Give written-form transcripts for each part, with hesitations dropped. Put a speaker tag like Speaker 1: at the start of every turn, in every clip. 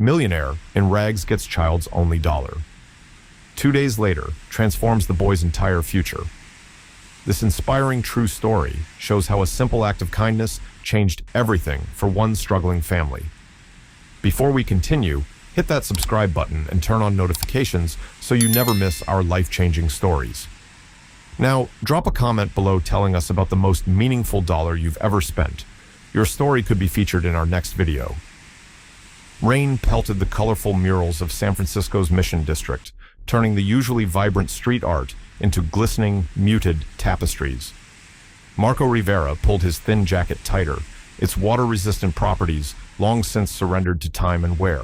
Speaker 1: Millionaire in rags gets child's only dollar. 2 days later, transforms the boy's entire future. This inspiring true story shows how a simple act of kindness changed everything for one struggling family. Before we continue, hit that subscribe button and turn on notifications so you never miss our life-changing stories. Now, drop a comment below telling us about the most meaningful dollar you've ever spent. Your story could be featured in our next video. Rain pelted the colorful murals of San Francisco's Mission District, turning the usually vibrant street art into glistening, muted tapestries. Marco Rivera pulled his thin jacket tighter, its water-resistant properties long since surrendered to time and wear.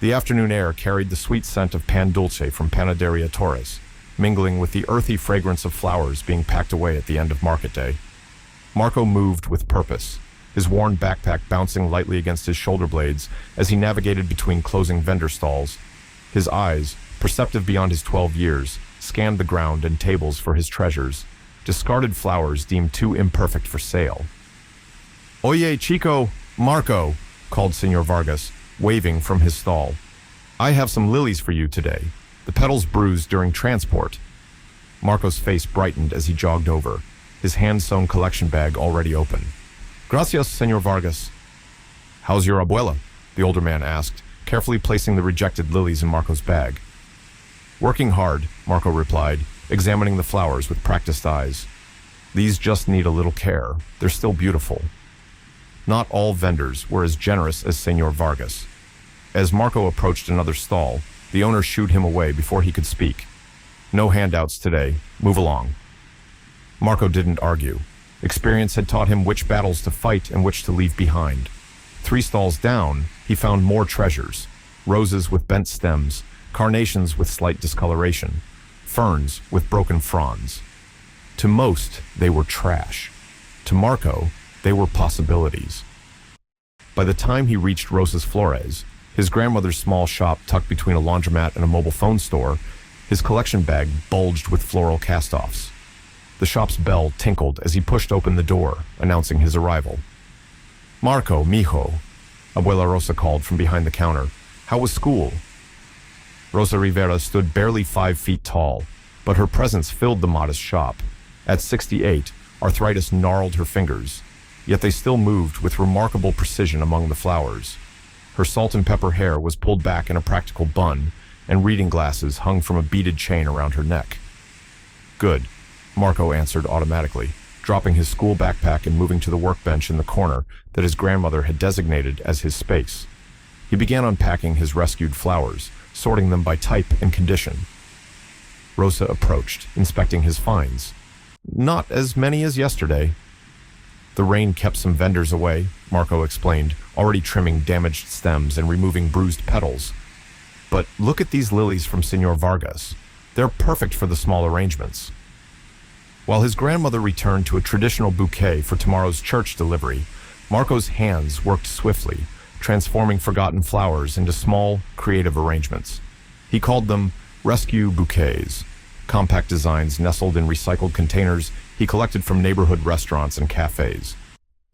Speaker 1: The afternoon air carried the sweet scent of pan dulce from Panaderia Torres, mingling with the earthy fragrance of flowers being packed away at the end of market day. Marco moved with purpose, his worn backpack bouncing lightly against his shoulder blades as he navigated between closing vendor stalls. His eyes, perceptive beyond his 12 years, scanned the ground and tables for his treasures, discarded flowers deemed too imperfect for sale. "Oye, chico, Marco," called Senor Vargas, waving from his stall. "I have some lilies for you today. The petals bruised during transport." Marco's face brightened as he jogged over, his hand-sewn collection bag already open. "Gracias, Senor Vargas." "How's your abuela?" the older man asked, carefully placing the rejected lilies in Marco's bag. "Working hard," Marco replied, examining the flowers with practiced eyes. "These just need a little care. They're still beautiful." Not all vendors were as generous as Senor Vargas. As Marco approached another stall, the owner shooed him away before he could speak. "No handouts today. Move along." Marco didn't argue. Experience had taught him which battles to fight and which to leave behind. 3 stalls down, he found more treasures: roses with bent stems, carnations with slight discoloration, ferns with broken fronds. To most, they were trash. To Marco, they were possibilities. By the time he reached Rosas Flores, his grandmother's small shop tucked between a laundromat and a mobile phone store, his collection bag bulged with floral cast-offs. The shop's bell tinkled as he pushed open the door, announcing his arrival. "Marco, mijo," Abuela Rosa called from behind the counter. "How was school?" Rosa Rivera stood barely 5 feet tall, but her presence filled the modest shop. At 68, arthritis gnarled her fingers, yet they still moved with remarkable precision among the flowers. Her salt and pepper hair was pulled back in a practical bun, and reading glasses hung from a beaded chain around her neck. "Good," Marco answered automatically, dropping his school backpack and moving to the workbench in the corner that his grandmother had designated as his space. He began unpacking his rescued flowers, sorting them by type and condition. Rosa approached, inspecting his finds. "Not as many as yesterday." "The rain kept some vendors away," Marco explained, already trimming damaged stems and removing bruised petals. "But look at these lilies from Senor Vargas. They're perfect for the small arrangements." While his grandmother returned to a traditional bouquet for tomorrow's church delivery, Marco's hands worked swiftly, transforming forgotten flowers into small, creative arrangements. He called them rescue bouquets, compact designs nestled in recycled containers he collected from neighborhood restaurants and cafes.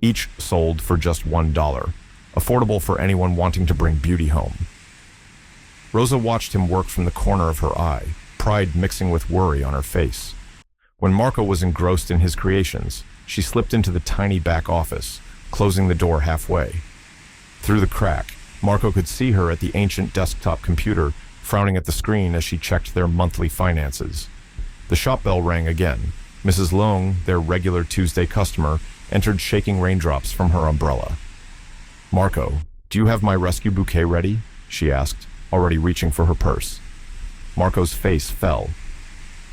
Speaker 1: Each sold for just $1, affordable for anyone wanting to bring beauty home. Rosa watched him work from the corner of her eye, pride mixing with worry on her face. When Marco was engrossed in his creations, she slipped into the tiny back office, closing the door halfway. Through the crack, Marco could see her at the ancient desktop computer, frowning at the screen as she checked their monthly finances. The shop bell rang again. Mrs. Long, their regular Tuesday customer, entered shaking raindrops from her umbrella. "Marco, do you have my rescue bouquet ready?" she asked, already reaching for her purse. Marco's face fell.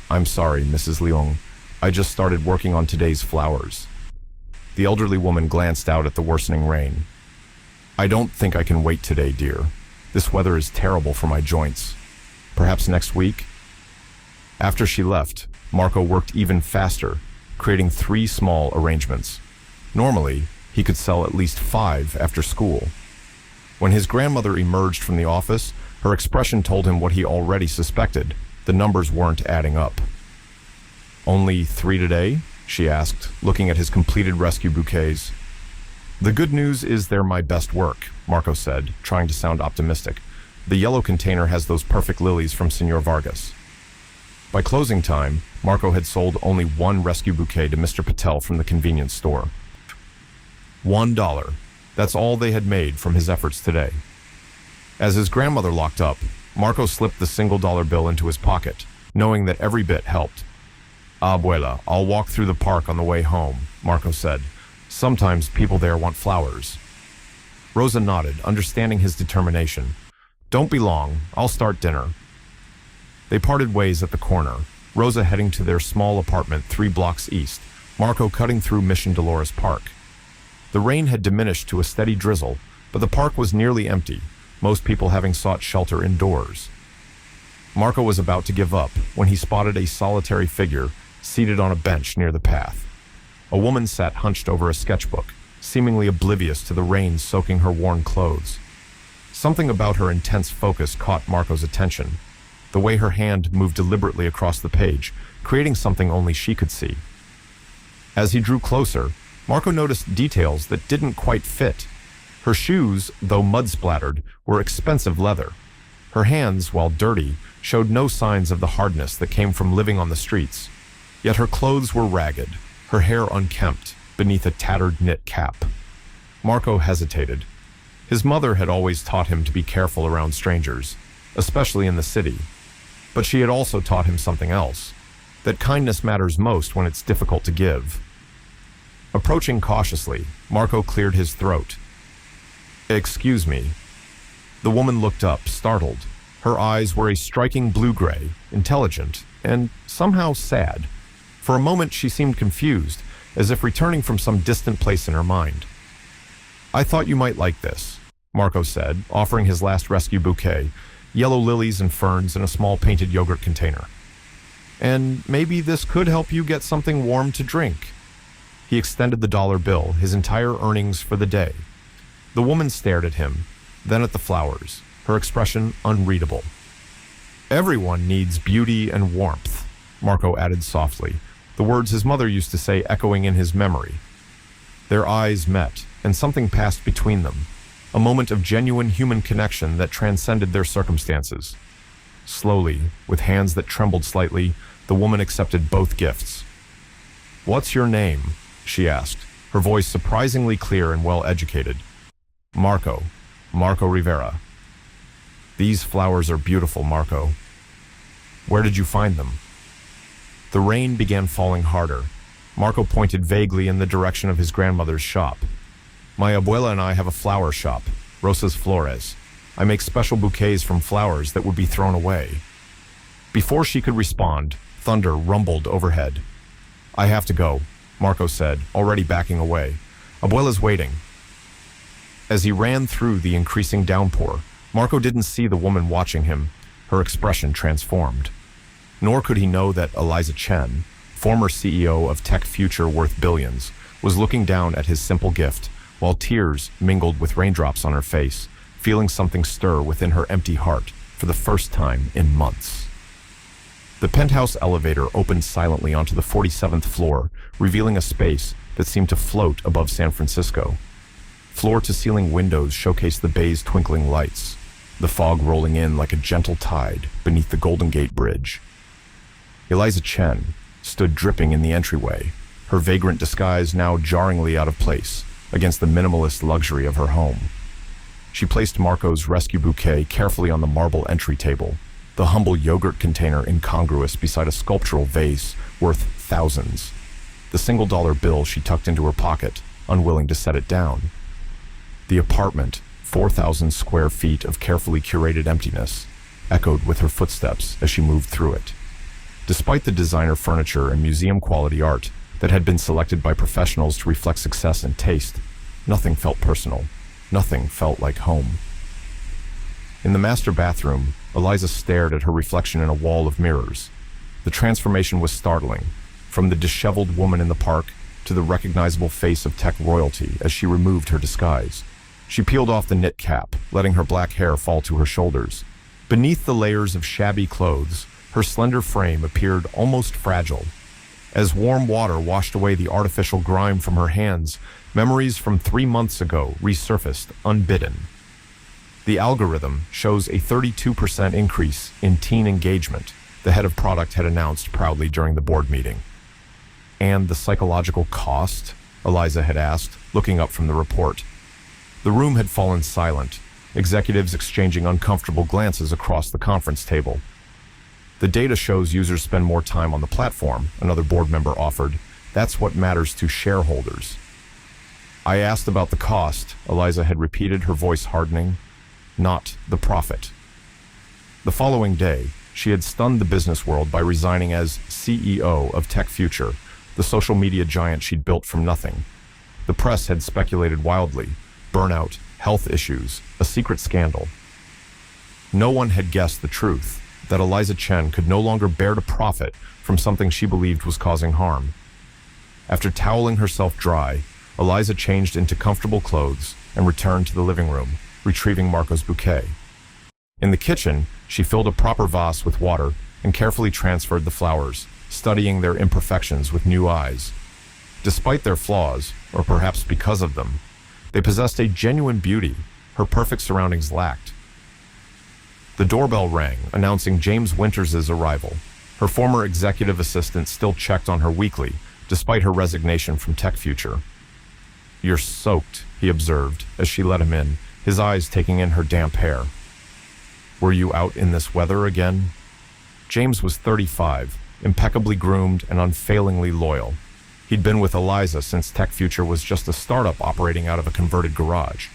Speaker 1: "I'm sorry, Mrs. Leong. I just started working on today's flowers." The elderly woman glanced out at the worsening rain. "I don't think I can wait today, dear. This weather is terrible for my joints. Perhaps next week?" After she left, Marco worked even faster, creating 3 small arrangements. Normally, he could sell at least 5 after school. When his grandmother emerged from the office, her expression told him what he already suspected. The numbers weren't adding up. "Only 3 today?" she asked, looking at his completed rescue bouquets. The good news is they're my best work, Marco said, trying to sound optimistic. The yellow container has those perfect lilies from Senor Vargas. By closing time, Marco had sold only one rescue bouquet to Mr. Patel from the convenience store. $1. That's all they had made from his efforts today. As his grandmother locked up, Marco slipped the single-dollar bill into his pocket, knowing that every bit helped. Abuela, I'll walk through the park on the way home, Marco said. Sometimes people there want flowers. Rosa nodded, understanding his determination. Don't be long, I'll start dinner. They parted ways at the corner, Rosa heading to their small apartment 3 blocks east, Marco cutting through Mission Dolores Park. The rain had diminished to a steady drizzle, but the park was nearly empty, most people having sought shelter indoors. Marco was about to give up when he spotted a solitary figure seated on a bench near the path. A woman sat hunched over a sketchbook, seemingly oblivious to the rain soaking her worn clothes. Something about her intense focus caught Marco's attention, the way her hand moved deliberately across the page, creating something only she could see. As he drew closer, Marco noticed details that didn't quite fit. Her shoes, though mud-splattered, were expensive leather. Her hands, while dirty, showed no signs of the hardness that came from living on the streets. Yet her clothes were ragged, her hair unkempt, beneath a tattered knit cap. Marco hesitated. His mother had always taught him to be careful around strangers, especially in the city. But she had also taught him something else, that kindness matters most when it's difficult to give. Approaching cautiously, Marco cleared his throat. Excuse me. The woman looked up, startled. Her eyes were a striking blue-gray, intelligent, and somehow sad. For a moment she seemed confused, as if returning from some distant place in her mind. I thought you might like this, Marco said, offering his last rescue bouquet, yellow lilies and ferns in a small painted yogurt container. And maybe this could help you get something warm to drink. He extended the dollar bill, his entire earnings for the day. The woman stared at him, then at the flowers, her expression unreadable. Everyone needs beauty and warmth, Marco added softly, the words his mother used to say echoing in his memory. Their eyes met, and something passed between them, a moment of genuine human connection that transcended their circumstances. Slowly, with hands that trembled slightly, the woman accepted both gifts. What's your name? She asked, her voice surprisingly clear and well-educated. Marco Rivera. These flowers are beautiful, Marco. Where did you find them? The rain began falling harder. Marco pointed vaguely in the direction of his grandmother's shop. My abuela and I have a flower shop, Rosas Flores. I make special bouquets from flowers that would be thrown away. Before she could respond, thunder rumbled overhead. I have to go, Marco said, already backing away. Abuela's waiting. As he ran through the increasing downpour, Marco didn't see the woman watching him. Her expression transformed. Nor could he know that Eliza Chen, former CEO of tech future worth billions, was looking down at his simple gift, while tears mingled with raindrops on her face, feeling something stir within her empty heart for the first time in months. The penthouse elevator opened silently onto the 47th floor, revealing a space that seemed to float above San Francisco. Floor-to-ceiling windows showcased the bay's twinkling lights, the fog rolling in like a gentle tide beneath the Golden Gate Bridge. Eliza Chen stood dripping in the entryway, her vagrant disguise now jarringly out of place against the minimalist luxury of her home. She placed Marco's rescue bouquet carefully on the marble entry table, the humble yogurt container incongruous beside a sculptural vase worth thousands. The single-dollar bill she tucked into her pocket, unwilling to set it down. The apartment, 4,000 square feet of carefully curated emptiness, echoed with her footsteps as she moved through it. Despite the designer furniture and museum-quality art that had been selected by professionals to reflect success and taste, nothing felt personal. Nothing felt like home. In the master bathroom, Eliza stared at her reflection in a wall of mirrors. The transformation was startling, from the disheveled woman in the park to the recognizable face of tech royalty as she removed her disguise. She peeled off the knit cap, letting her black hair fall to her shoulders. Beneath the layers of shabby clothes, her slender frame appeared almost fragile. As warm water washed away the artificial grime from her hands, Memories from 3 months ago resurfaced unbidden. The algorithm shows a 32% increase in teen engagement, the head of product had announced proudly during the board meeting. And the psychological cost? Eliza had asked, looking up from the report. The room had fallen silent, executives exchanging uncomfortable glances across the conference table. The data shows users spend more time on the platform, another board member offered. That's what matters to shareholders. I asked about the cost, Eliza had repeated, her voice hardening. Not the profit. The following day, she had stunned the business world by resigning as CEO of Tech Future, the social media giant she'd built from nothing. The press had speculated wildly: burnout, health issues, a secret scandal. No one had guessed the truth, that Eliza Chen could no longer bear to profit from something she believed was causing harm. After toweling herself dry, Eliza changed into comfortable clothes and returned to the living room, retrieving Marco's bouquet. In the kitchen, she filled a proper vase with water and carefully transferred the flowers, studying their imperfections with new eyes. Despite their flaws, or perhaps because of them, they possessed a genuine beauty her perfect surroundings lacked. The doorbell rang, announcing James Winters' arrival. Her former executive assistant still checked on her weekly, despite her resignation from Tech Future. "You're soaked," he observed as she let him in, his eyes taking in her damp hair. "Were you out in this weather again?" James was 35, impeccably groomed and unfailingly loyal. He'd been with Eliza since Tech Future was just a startup operating out of a converted garage.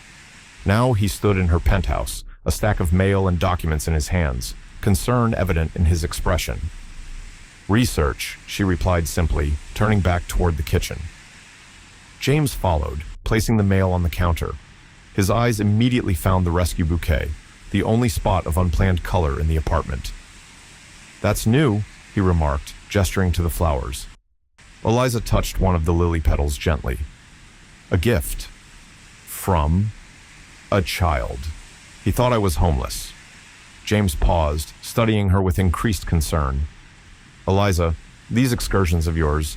Speaker 1: Now he stood in her penthouse, a stack of mail and documents in his hands, concern evident in his expression. "Research," she replied simply, turning back toward the kitchen. James followed, placing the mail on the counter. His eyes immediately found the rescue bouquet, the only spot of unplanned color in the apartment. "That's new," he remarked, gesturing to the flowers. Eliza touched one of the lily petals gently. "A gift. From a child. He thought I was homeless." James paused, studying her with increased concern. "Eliza, these excursions of yours,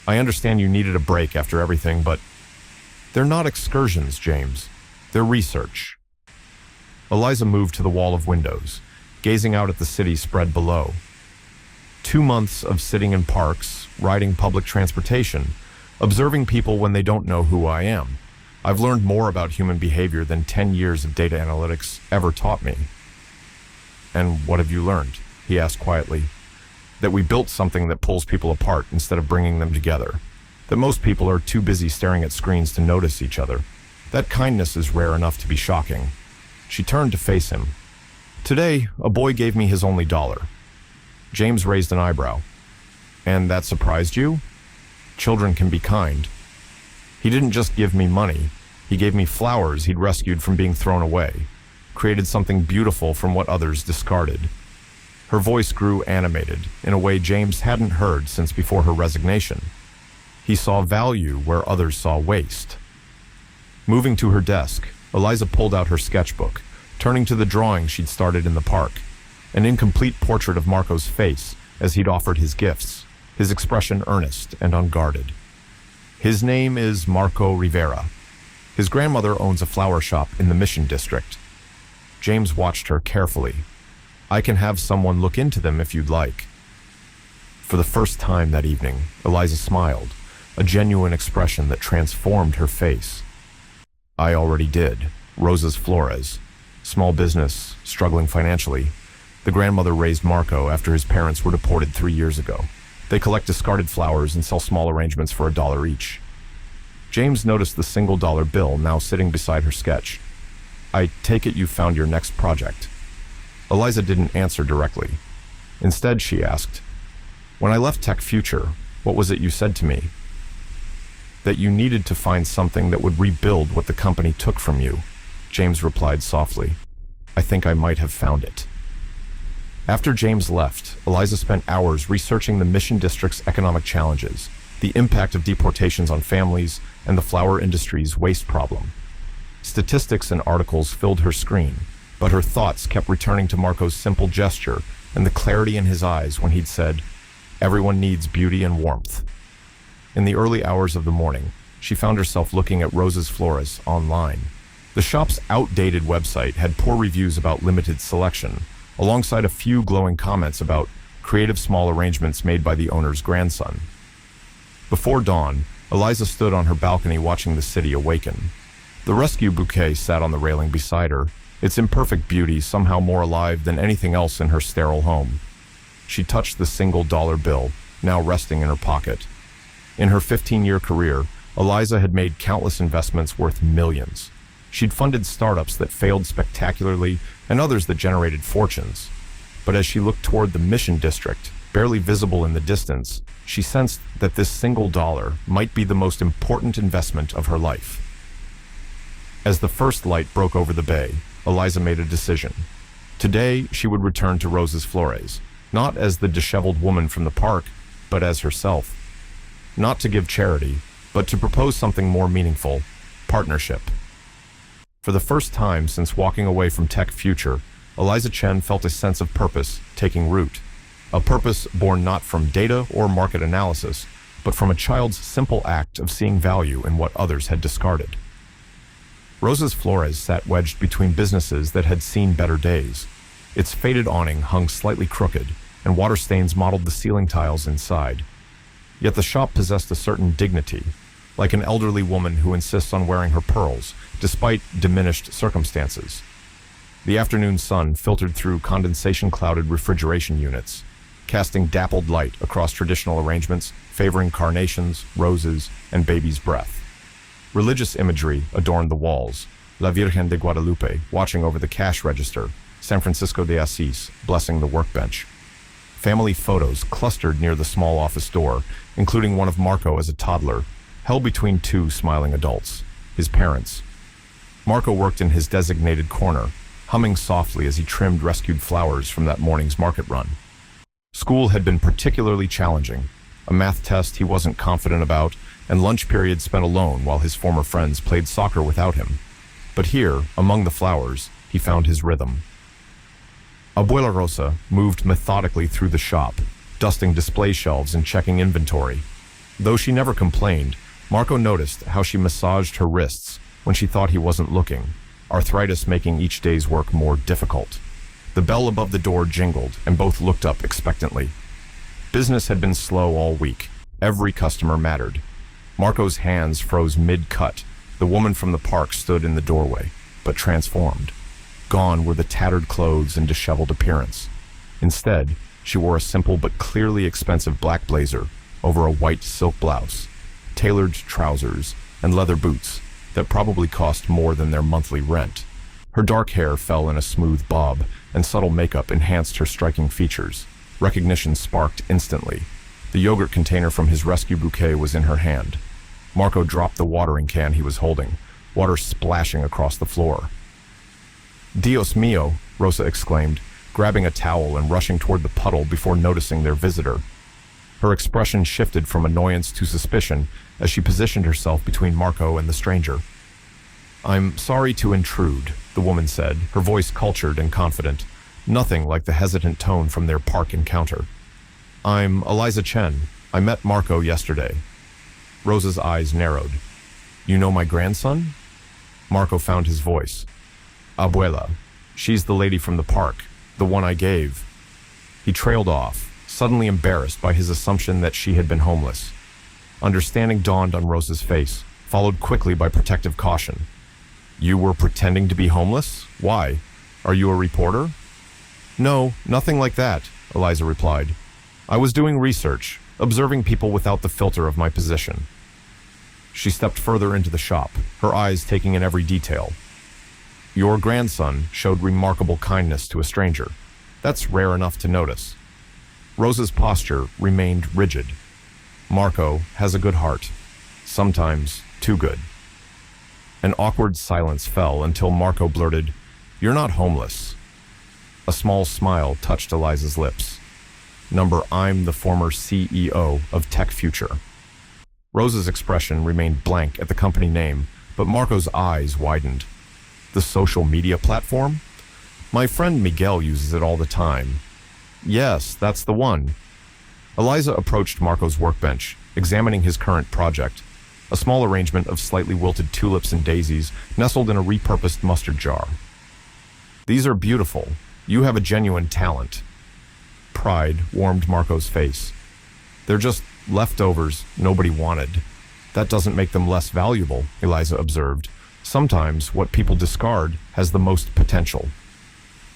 Speaker 1: I understand you needed a break after everything, but they're not excursions, James. They're research." Eliza moved to the wall of windows, gazing out at the city spread below. 2 months of sitting in parks, riding public transportation, observing people when they don't know who I am. I've learned more about human behavior than 10 years of data analytics ever taught me. "And what have you learned?" he asked quietly. "That we built something that pulls people apart instead of bringing them together. That most people are too busy staring at screens to notice each other. That kindness is rare enough to be shocking." She turned to face him. "Today, a boy gave me his only dollar." James raised an eyebrow. "And that surprised you? Children can be kind." "He didn't just give me money. He gave me flowers he'd rescued from being thrown away. Created something beautiful from what others discarded." Her voice grew animated, in a way James hadn't heard since before her resignation. He saw value where others saw waste. Moving to her desk, Eliza pulled out her sketchbook, turning to the drawing she'd started in the park. An incomplete portrait of Marco's face as he'd offered his gifts, his expression earnest and unguarded. "His name is Marco Rivera. His grandmother owns a flower shop in the Mission District." James watched her carefully. "I can have someone look into them if you'd like." For the first time that evening, Eliza smiled, a genuine expression that transformed her face. "I already did. Rosas Flores. Small business, struggling financially. The grandmother raised Marco after his parents were deported 3 years ago. They collect discarded flowers and sell small arrangements for $1 each." James noticed the single-dollar bill now sitting beside her sketch. "I take it you found your next project." Eliza didn't answer directly. Instead, she asked, "When I left Tech Future, what was it you said to me?" "That you needed to find something that would rebuild what the company took from you," James replied softly. "I think I might have found it." After James left, Eliza spent hours researching the Mission District's economic challenges, the impact of deportations on families, and the flower industry's waste problem. Statistics and articles filled her screen, but her thoughts kept returning to Marco's simple gesture and the clarity in his eyes when he'd said, "Everyone needs beauty and warmth." In the early hours of the morning, she found herself looking at Rosa's Flores online. The shop's outdated website had poor reviews about limited selection, alongside a few glowing comments about creative small arrangements made by the owner's grandson. Before dawn, Eliza stood on her balcony watching the city awaken. The rescue bouquet sat on the railing beside her, its imperfect beauty somehow more alive than anything else in her sterile home. She touched the single-dollar bill, now resting in her pocket. In her 15-year career, Eliza had made countless investments worth millions. She'd funded startups that failed spectacularly and others that generated fortunes. But as she looked toward the Mission District, barely visible in the distance, she sensed that this single dollar might be the most important investment of her life. As the first light broke over the bay, Eliza made a decision. Today, she would return to Rosa's Flores, not as the disheveled woman from the park, but as herself. Not to give charity, but to propose something more meaningful: partnership. For the first time since walking away from Tech Future, Eliza Chen felt a sense of purpose taking root. A purpose born not from data or market analysis, but from a child's simple act of seeing value in what others had discarded. Rosa's Flores sat wedged between businesses that had seen better days. Its faded awning hung slightly crooked, and water stains mottled the ceiling tiles inside. Yet the shop possessed a certain dignity, like an elderly woman who insists on wearing her pearls, despite diminished circumstances. The afternoon sun filtered through condensation-clouded refrigeration units, casting dappled light across traditional arrangements favoring carnations, roses, and baby's breath. Religious imagery adorned the walls: La Virgen de Guadalupe watching over the cash register, San Francisco de Asís blessing the workbench. Family photos clustered near the small office door, including one of Marco as a toddler, held between two smiling adults, his parents. Marco worked in his designated corner, humming softly as he trimmed rescued flowers from that morning's market run. School had been particularly challenging, a math test he wasn't confident about, and lunch periods spent alone while his former friends played soccer without him. But here, among the flowers, he found his rhythm. Abuela Rosa moved methodically through the shop, dusting display shelves and checking inventory. Though she never complained, Marco noticed how she massaged her wrists when she thought he wasn't looking, arthritis making each day's work more difficult. The bell above the door jingled, and both looked up expectantly. Business had been slow all week. Every customer mattered. Marco's hands froze mid-cut. The woman from the park stood in the doorway, but transformed. Gone were the tattered clothes and disheveled appearance. Instead, she wore a simple but clearly expensive black blazer over a white silk blouse, tailored trousers, and leather boots that probably cost more than their monthly rent. Her dark hair fell in a smooth bob, and subtle makeup enhanced her striking features. Recognition sparked instantly. The yogurt container from his rescue bouquet was in her hand. Marco dropped the watering can he was holding, water splashing across the floor. "Dios mío," Rosa exclaimed, grabbing a towel and rushing toward the puddle before noticing their visitor. Her expression shifted from annoyance to suspicion as she positioned herself between Marco and the stranger. "I'm sorry to intrude," the woman said, her voice cultured and confident, nothing like the hesitant tone from their park encounter. "I'm Eliza Chen. I met Marco yesterday." Rosa's eyes narrowed. "You know my grandson?" Marco found his voice. "Abuela. She's the lady from the park, the one I gave." He trailed off, suddenly embarrassed by his assumption that she had been homeless. Understanding dawned on Rosa's face, followed quickly by protective caution. "You were pretending to be homeless? Why? Are you a reporter?" "No, nothing like that," Eliza replied. "I was doing research, observing people without the filter of my position." She stepped further into the shop, her eyes taking in every detail. "Your grandson showed remarkable kindness to a stranger. That's rare enough to notice." Rosa's posture remained rigid. "Marco has a good heart. Sometimes too good." An awkward silence fell until Marco blurted, "You're not homeless." A small smile touched Eliza's lips. I'm the former CEO of Tech Future." Rosa's expression remained blank at the company name, but Marco's eyes widened. "The social media platform? My friend Miguel uses it all the time." "Yes, that's the one." Eliza approached Marco's workbench, examining his current project, a small arrangement of slightly wilted tulips and daisies nestled in a repurposed mustard jar. "These are beautiful. You have a genuine talent." Pride warmed Marco's face. "They're just leftovers nobody wanted. That doesn't make them less valuable," Eliza observed. "Sometimes what people discard has the most potential."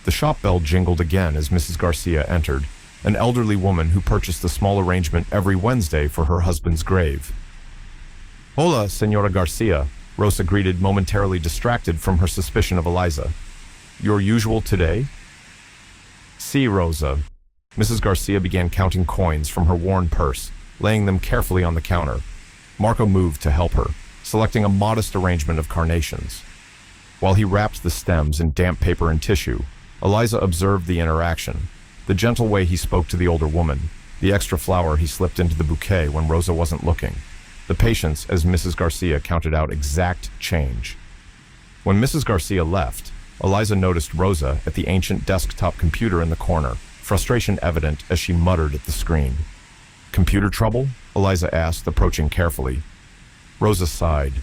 Speaker 1: The shop bell jingled again as Mrs. Garcia entered, an elderly woman who purchased a small arrangement every Wednesday for her husband's grave. "Hola, Señora Garcia," Rosa greeted, momentarily distracted from her suspicion of Eliza. "Your usual today?" "Si, Rosa." Mrs. Garcia began counting coins from her worn purse, laying them carefully on the counter. Marco moved to help her, selecting a modest arrangement of carnations. While he wrapped the stems in damp paper and tissue, Eliza observed the interaction, the gentle way he spoke to the older woman, the extra flower he slipped into the bouquet when Rosa wasn't looking, the patience as Mrs. Garcia counted out exact change. When Mrs. Garcia left, Eliza noticed Rosa at the ancient desktop computer in the corner, frustration evident as she muttered at the screen. "Computer trouble?" Eliza asked, approaching carefully. Rosa sighed.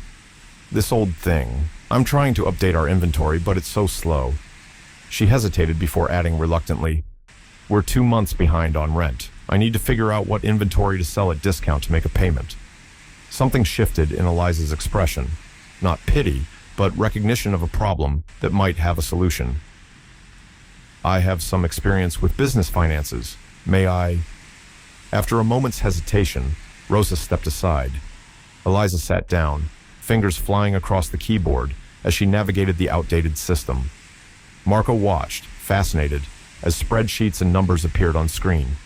Speaker 1: "This old thing. I'm trying to update our inventory, but it's so slow." She hesitated before adding reluctantly, "We're 2 months behind on rent. I need to figure out what inventory to sell at discount to make a payment." Something shifted in Eliza's expression. Not pity, but recognition of a problem that might have a solution. "I have some experience with business finances. May I?" After a moment's hesitation, Rosa stepped aside. Eliza sat down, fingers flying across the keyboard as she navigated the outdated system. Marco watched, fascinated, as spreadsheets and numbers appeared on screen.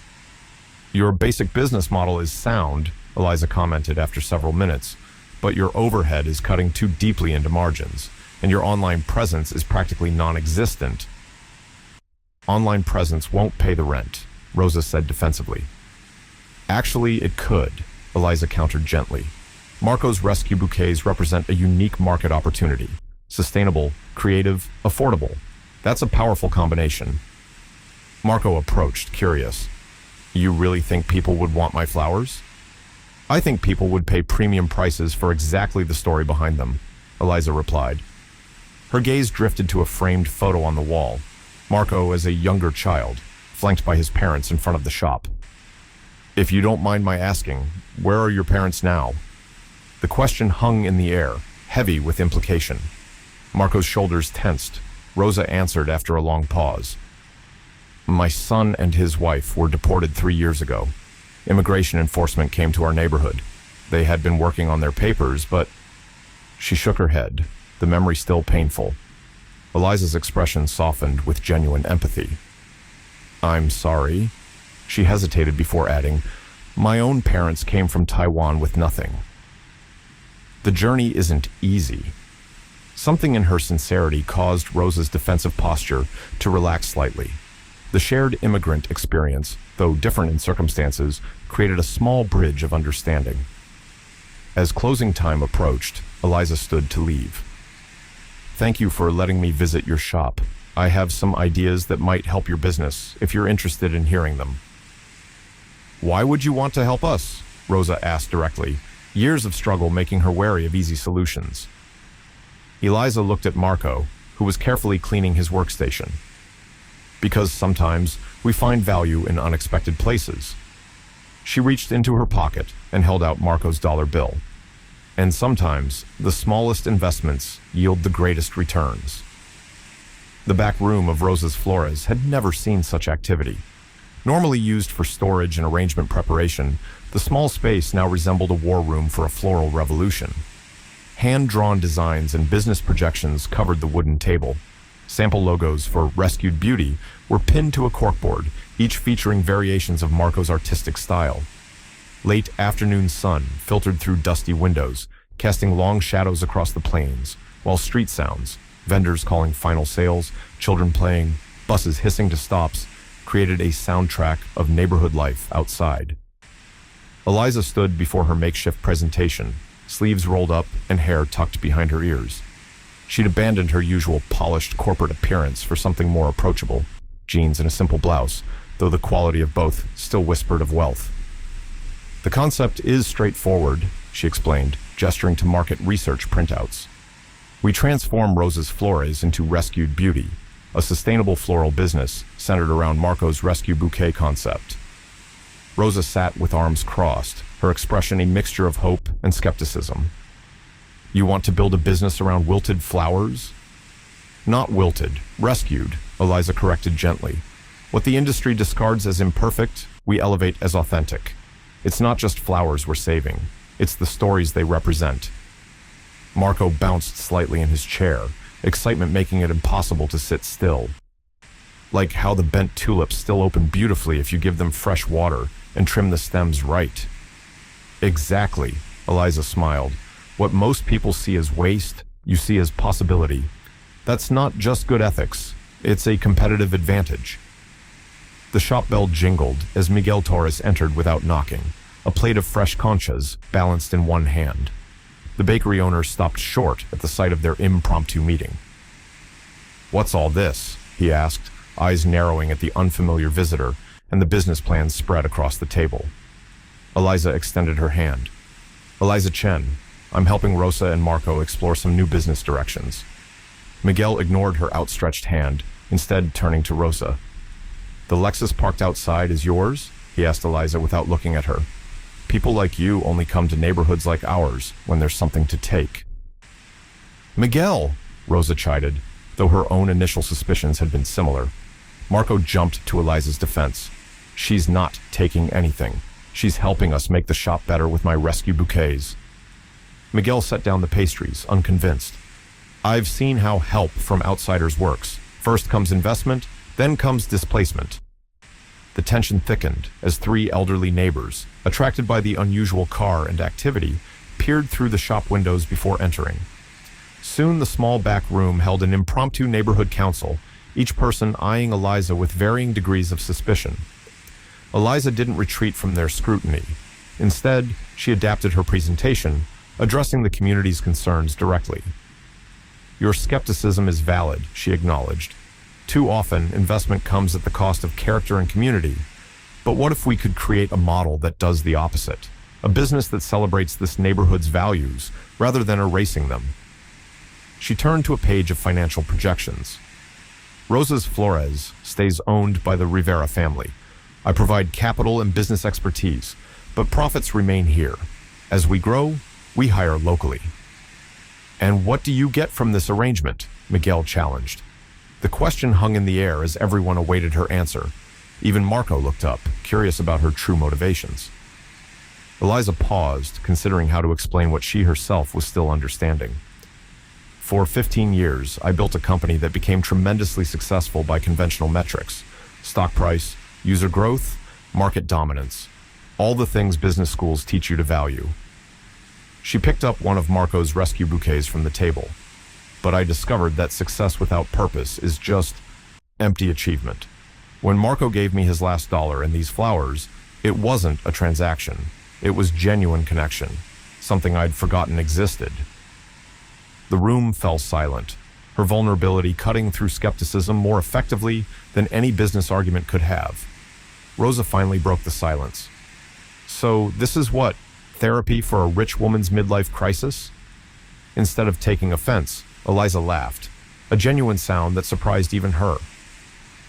Speaker 1: "Your basic business model is sound," Eliza commented after several minutes, "but your overhead is cutting too deeply into margins, and your online presence is practically non-existent." "Online presence won't pay the rent," Rosa said defensively. "Actually, it could," Eliza countered gently. "Marco's rescue bouquets represent a unique market opportunity. Sustainable, creative, affordable. That's a powerful combination." Marco approached, curious. "You really think people would want my flowers?" "I think people would pay premium prices for exactly the story behind them," Eliza replied. Her gaze drifted to a framed photo on the wall, Marco as a younger child, flanked by his parents in front of the shop. "If you don't mind my asking, where are your parents now?" The question hung in the air, heavy with implication. Marco's shoulders tensed. Rosa answered after a long pause. "My son and his wife were deported 3 years ago. Immigration enforcement came to our neighborhood. They had been working on their papers, but..." She shook her head, the memory still painful. Eliza's expression softened with genuine empathy. "I'm sorry." She hesitated before adding, "My own parents came from Taiwan with nothing." The journey isn't easy. Something in her sincerity caused Rosa's defensive posture to relax slightly. The shared immigrant experience, though different in circumstances, created a small bridge of understanding. As closing time approached, Eliza stood to leave. "Thank you for letting me visit your shop. I have some ideas that might help your business, if you're interested in hearing them." "Why would you want to help us?" Rosa asked directly, years of struggle making her wary of easy solutions. Eliza looked at Marco, who was carefully cleaning his workstation. "Because sometimes we find value in unexpected places." She reached into her pocket and held out Marco's dollar bill. "And sometimes the smallest investments yield the greatest returns." The back room of Rosa's Flores had never seen such activity. Normally used for storage and arrangement preparation, the small space now resembled a war room for a floral revolution. Hand-drawn designs and business projections covered the wooden table. Sample logos for Rescued Beauty were pinned to a corkboard, each featuring variations of Marco's artistic style. Late afternoon sun filtered through dusty windows, casting long shadows across the plains, while street sounds, vendors calling final sales, children playing, buses hissing to stops, created a soundtrack of neighborhood life outside. Eliza stood before her makeshift presentation, sleeves rolled up and hair tucked behind her ears. She'd abandoned her usual polished corporate appearance for something more approachable, jeans and a simple blouse, though the quality of both still whispered of wealth. "The concept is straightforward," she explained, gesturing to market research printouts. We transform Rosa's Flores into Rescued Beauty, a sustainable floral business centered around Marco's rescue bouquet concept. Rosa sat with arms crossed, her expression a mixture of hope and skepticism. You want to build a business around wilted flowers? Not wilted, rescued, Eliza corrected gently. What the industry discards as imperfect, we elevate as authentic. It's not just flowers we're saving, it's the stories they represent. Marco bounced slightly in his chair, excitement making it impossible to sit still. Like how the bent tulips still open beautifully if you give them fresh water and trim the stems right. Exactly, Eliza smiled. What most people see as waste, you see as possibility. That's not just good ethics, it's a competitive advantage. The shop bell jingled as Miguel Torres entered without knocking, a plate of fresh conchas balanced in one hand. The bakery owner stopped short at the sight of their impromptu meeting. "What's all this?" he asked, eyes narrowing at the unfamiliar visitor, and the business plans spread across the table. Eliza extended her hand. "Eliza Chen, I'm helping Rosa and Marco explore some new business directions." Miguel ignored her outstretched hand, instead turning to Rosa. "The Lexus parked outside is yours?" he asked Eliza without looking at her. "People like you only come to neighborhoods like ours when there's something to take." "Miguel!" Rosa chided, though her own initial suspicions had been similar. Marco jumped to Eliza's defense. "She's not taking anything. She's helping us make the shop better with my rescue bouquets." Miguel set down the pastries, unconvinced. "I've seen how help from outsiders works. First comes investment, then comes displacement." The tension thickened as three elderly neighbors, attracted by the unusual car and activity, peered through the shop windows before entering. Soon the small back room held an impromptu neighborhood council, each person eyeing Eliza with varying degrees of suspicion. Eliza didn't retreat from their scrutiny. Instead, she adapted her presentation, addressing the community's concerns directly. "Your skepticism is valid," she acknowledged. "Too often, investment comes at the cost of character and community. But what if we could create a model that does the opposite? A business that celebrates this neighborhood's values rather than erasing them?" She turned to a page of financial projections. "Rosa's Flores stays owned by the Rivera family. I provide capital and business expertise, but profits remain here. As we grow, we hire locally." "And what do you get from this arrangement?" Miguel challenged. The question hung in the air as everyone awaited her answer. Even Marco looked up, curious about her true motivations. Eliza paused, considering how to explain what she herself was still understanding. "For 15 years, I built a company that became tremendously successful by conventional metrics. Stock price, user growth, market dominance. All the things business schools teach you to value." She picked up one of Marco's rescue bouquets from the table. "But I discovered that success without purpose is just empty achievement. When Marco gave me his last dollar and these flowers, it wasn't a transaction. It was genuine connection, something I'd forgotten existed." The room fell silent, her vulnerability cutting through skepticism more effectively than any business argument could have. Rosa finally broke the silence. "So this is what? Therapy for a rich woman's midlife crisis?" Instead of taking offense, Eliza laughed, a genuine sound that surprised even her.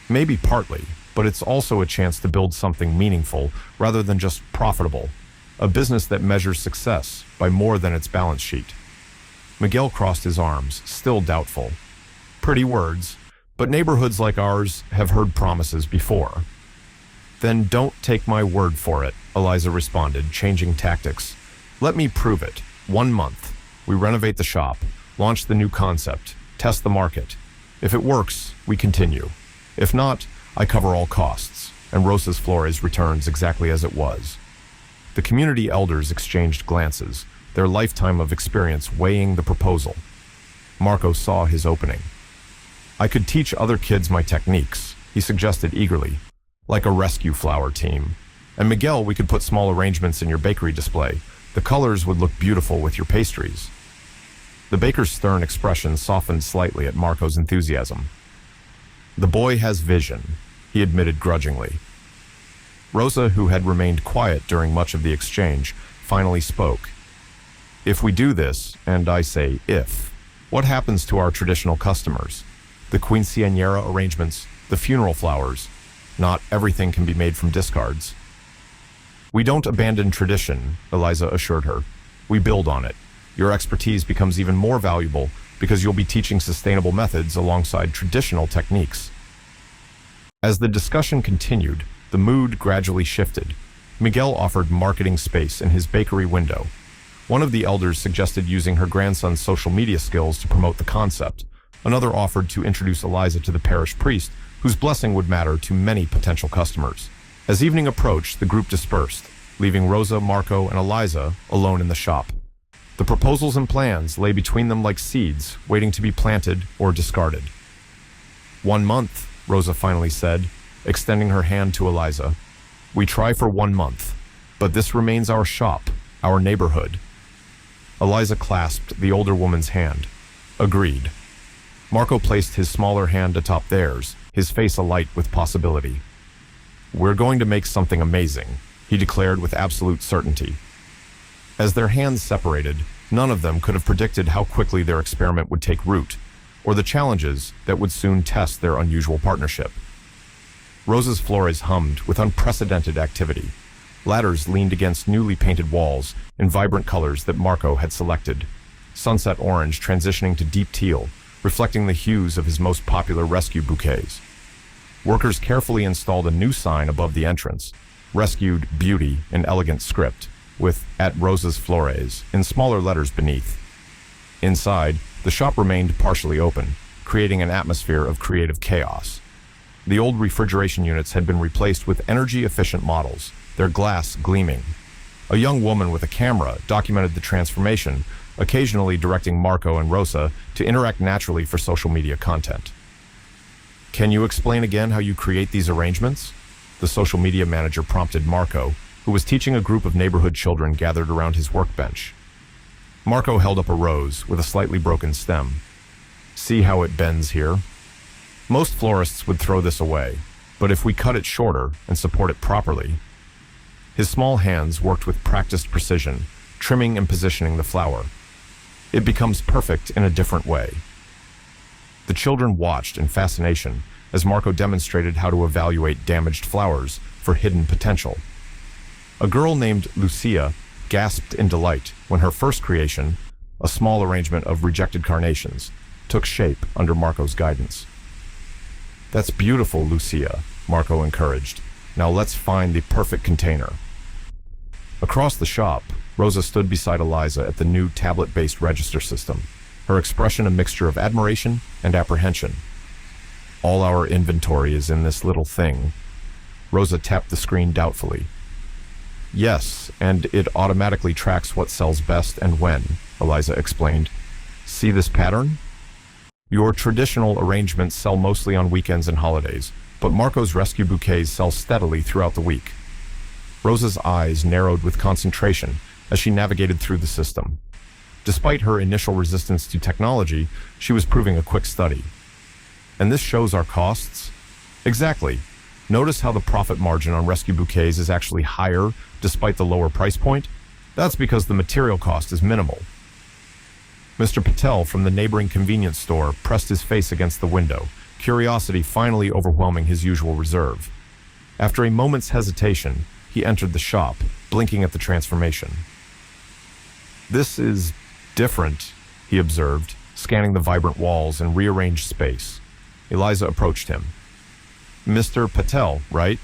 Speaker 1: "Maybe partly, but it's also a chance to build something meaningful rather than just profitable. A business that measures success by more than its balance sheet." Miguel crossed his arms, still doubtful. "Pretty words, but neighborhoods like ours have heard promises before." "Then don't take my word for it," Eliza responded, changing tactics. "Let me prove it. 1 month. We renovate the shop, launch the new concept, test the market. If it works, we continue. If not, I cover all costs, and Rosa's Flores returns exactly as it was." The community elders exchanged glances, their lifetime of experience weighing the proposal. Marco saw his opening. "I could teach other kids my techniques," he suggested eagerly, "like a rescue flower team. And Miguel, we could put small arrangements in your bakery display. The colors would look beautiful with your pastries." The baker's stern expression softened slightly at Marco's enthusiasm. "The boy has vision," he admitted grudgingly. Rosa, who had remained quiet during much of the exchange, finally spoke. If we do this, and I say if, what happens to our traditional customers? The quinceañera arrangements, the funeral flowers. Not everything can be made from discards. We don't abandon tradition, Eliza assured her. We build on it. Your expertise becomes even more valuable because you'll be teaching sustainable methods alongside traditional techniques. As the discussion continued, the mood gradually shifted. Miguel offered marketing space in his bakery window. One of the elders suggested using her grandson's social media skills to promote the concept. Another offered to introduce Eliza to the parish priest, whose blessing would matter to many potential customers. As evening approached, the group dispersed, leaving Rosa, Marco, and Eliza alone in the shop. The proposals and plans lay between them like seeds, waiting to be planted or discarded. 1 month, Rosa finally said, extending her hand to Eliza. We try for 1 month, but this remains our shop, our neighborhood. Eliza clasped the older woman's hand. Agreed. Marco placed his smaller hand atop theirs, his face alight with possibility. We're going to make something amazing, he declared with absolute certainty. As their hands separated, none of them could have predicted how quickly their experiment would take root, or the challenges that would soon test their unusual partnership. Rosa's Flores hummed with unprecedented activity. Ladders leaned against newly painted walls in vibrant colors that Marco had selected. Sunset orange transitioning to deep teal, reflecting the hues of his most popular rescue bouquets. Workers carefully installed a new sign above the entrance, Rescued Beauty in elegant script, with At Rosa's Flores in smaller letters beneath. Inside, the shop remained partially open, creating an atmosphere of creative chaos. The old refrigeration units had been replaced with energy-efficient models, their glass gleaming. A young woman with a camera documented the transformation, occasionally directing Marco and Rosa to interact naturally for social media content. Can you explain again how you create these arrangements? The social media manager prompted Marco, who was teaching a group of neighborhood children gathered around his workbench. Marco held up a rose with a slightly broken stem. See how it bends here? Most florists would throw this away, but if we cut it shorter and support it properly. His small hands worked with practiced precision, trimming and positioning the flower. It becomes perfect in a different way. The children watched in fascination as Marco demonstrated how to evaluate damaged flowers for hidden potential. A girl named Lucia gasped in delight when her first creation, a small arrangement of rejected carnations, took shape under Marco's guidance. That's beautiful, Lucia, Marco encouraged. Now let's find the perfect container. Across the shop, Rosa stood beside Eliza at the new tablet-based register system, her expression a mixture of admiration and apprehension. All our inventory is in this little thing. Rosa tapped the screen doubtfully. Yes, and it automatically tracks what sells best and when, Eliza explained. See this pattern? Your traditional arrangements sell mostly on weekends and holidays, but Marco's rescue bouquets sell steadily throughout the week. Rosa's eyes narrowed with concentration as she navigated through the system. Despite her initial resistance to technology, she was proving a quick study. And this shows our costs? Exactly. Notice how the profit margin on rescue bouquets is actually higher despite the lower price point? That's because the material cost is minimal. Mr. Patel from the neighboring convenience store pressed his face against the window, curiosity finally overwhelming his usual reserve. After a moment's hesitation, he entered the shop, blinking at the transformation. This is different, he observed, scanning the vibrant walls and rearranged space. Eliza approached him. Mr. Patel, right?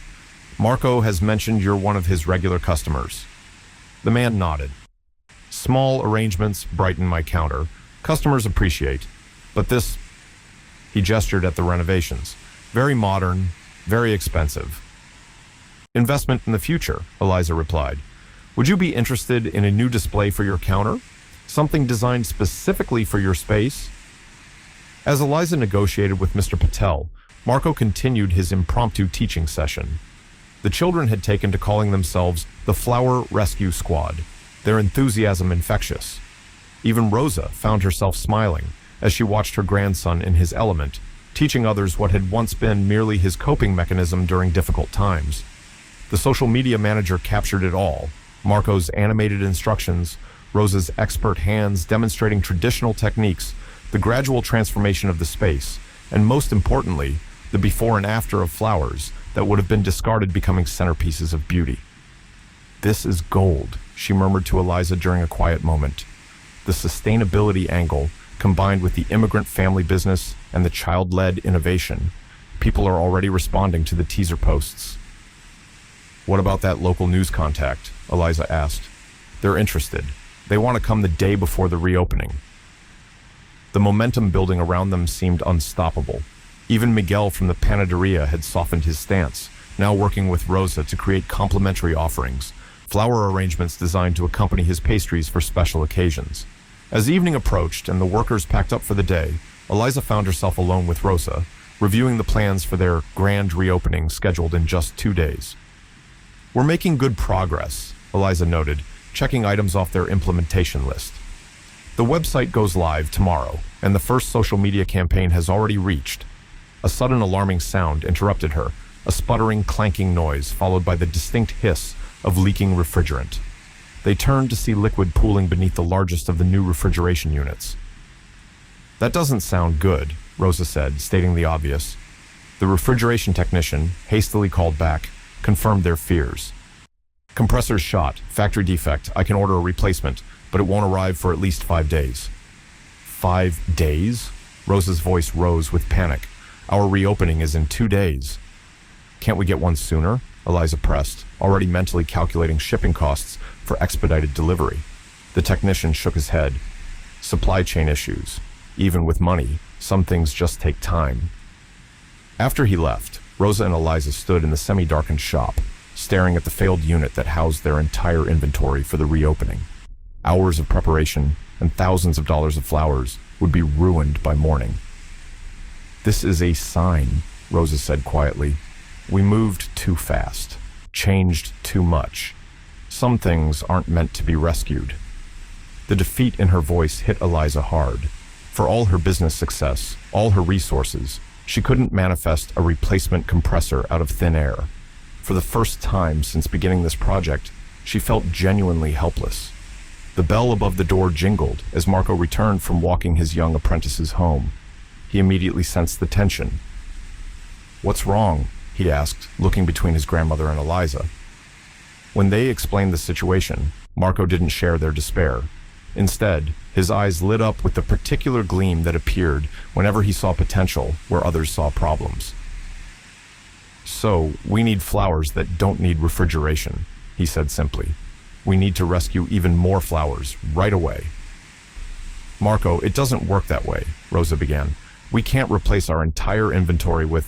Speaker 1: Marco has mentioned you're one of his regular customers. The man nodded. Small arrangements brighten my counter. Customers appreciate. But this, he gestured at the renovations. Very modern, very expensive. Investment in the future, Eliza replied. Would you be interested in a new display for your counter? Something designed specifically for your space? As Eliza negotiated with Mr. Patel, Marco continued his impromptu teaching session. The children had taken to calling themselves the Flower Rescue Squad, their enthusiasm infectious. Even Rosa found herself smiling as she watched her grandson in his element, teaching others what had once been merely his coping mechanism during difficult times. The social media manager captured it all, Marco's animated instructions, Rosa's expert hands demonstrating traditional techniques, the gradual transformation of the space, and most importantly, the before and after of flowers that would have been discarded becoming centerpieces of beauty. "This is gold," she murmured to Eliza during a quiet moment. The sustainability angle, combined with the immigrant family business and the child-led innovation, people are already responding to the teaser posts. "What about that local news contact?" Eliza asked. "They're interested. They want to come the day before the reopening." The momentum building around them seemed unstoppable. Even Miguel from the panaderia had softened his stance, now working with Rosa to create complimentary offerings, flower arrangements designed to accompany his pastries for special occasions. As evening approached and the workers packed up for the day, Eliza found herself alone with Rosa, reviewing the plans for their grand reopening scheduled in just 2 days. "We're making good progress," Eliza noted, checking items off their implementation list. "The website goes live tomorrow, and the first social media campaign has already reached." A sudden alarming sound interrupted her, a sputtering, clanking noise followed by the distinct hiss of leaking refrigerant. They turned to see liquid pooling beneath the largest of the new refrigeration units. "That doesn't sound good," Rosa said, stating the obvious. The refrigeration technician, hastily called back, confirmed their fears. "Compressor's shot, factory defect. I can order a replacement, but it won't arrive for at least 5 days." 5 days? Rosa's voice rose with panic. "Our reopening is in 2 days." "Can't we get one sooner?" Eliza pressed, already mentally calculating shipping costs for expedited delivery. The technician shook his head. "Supply chain issues. Even with money, some things just take time." After he left, Rosa and Eliza stood in the semi-darkened shop, staring at the failed unit that housed their entire inventory for the reopening. Hours of preparation and thousands of dollars of flowers would be ruined by morning. "This is a sign," Rosa said quietly. "We moved too fast, changed too much. Some things aren't meant to be rescued." The defeat in her voice hit Eliza hard. For all her business success, all her resources, she couldn't manifest a replacement compressor out of thin air. For the first time since beginning this project, she felt genuinely helpless. The bell above the door jingled as Marco returned from walking his young apprentices home. He immediately sensed the tension. "What's wrong?" he asked, looking between his grandmother and Eliza. When they explained the situation, Marco didn't share their despair. Instead, his eyes lit up with the particular gleam that appeared whenever he saw potential where others saw problems. "So, we need flowers that don't need refrigeration," he said simply. "We need to rescue even more flowers right away." "Marco, it doesn't work that way," Rosa began. "We can't replace our entire inventory with—"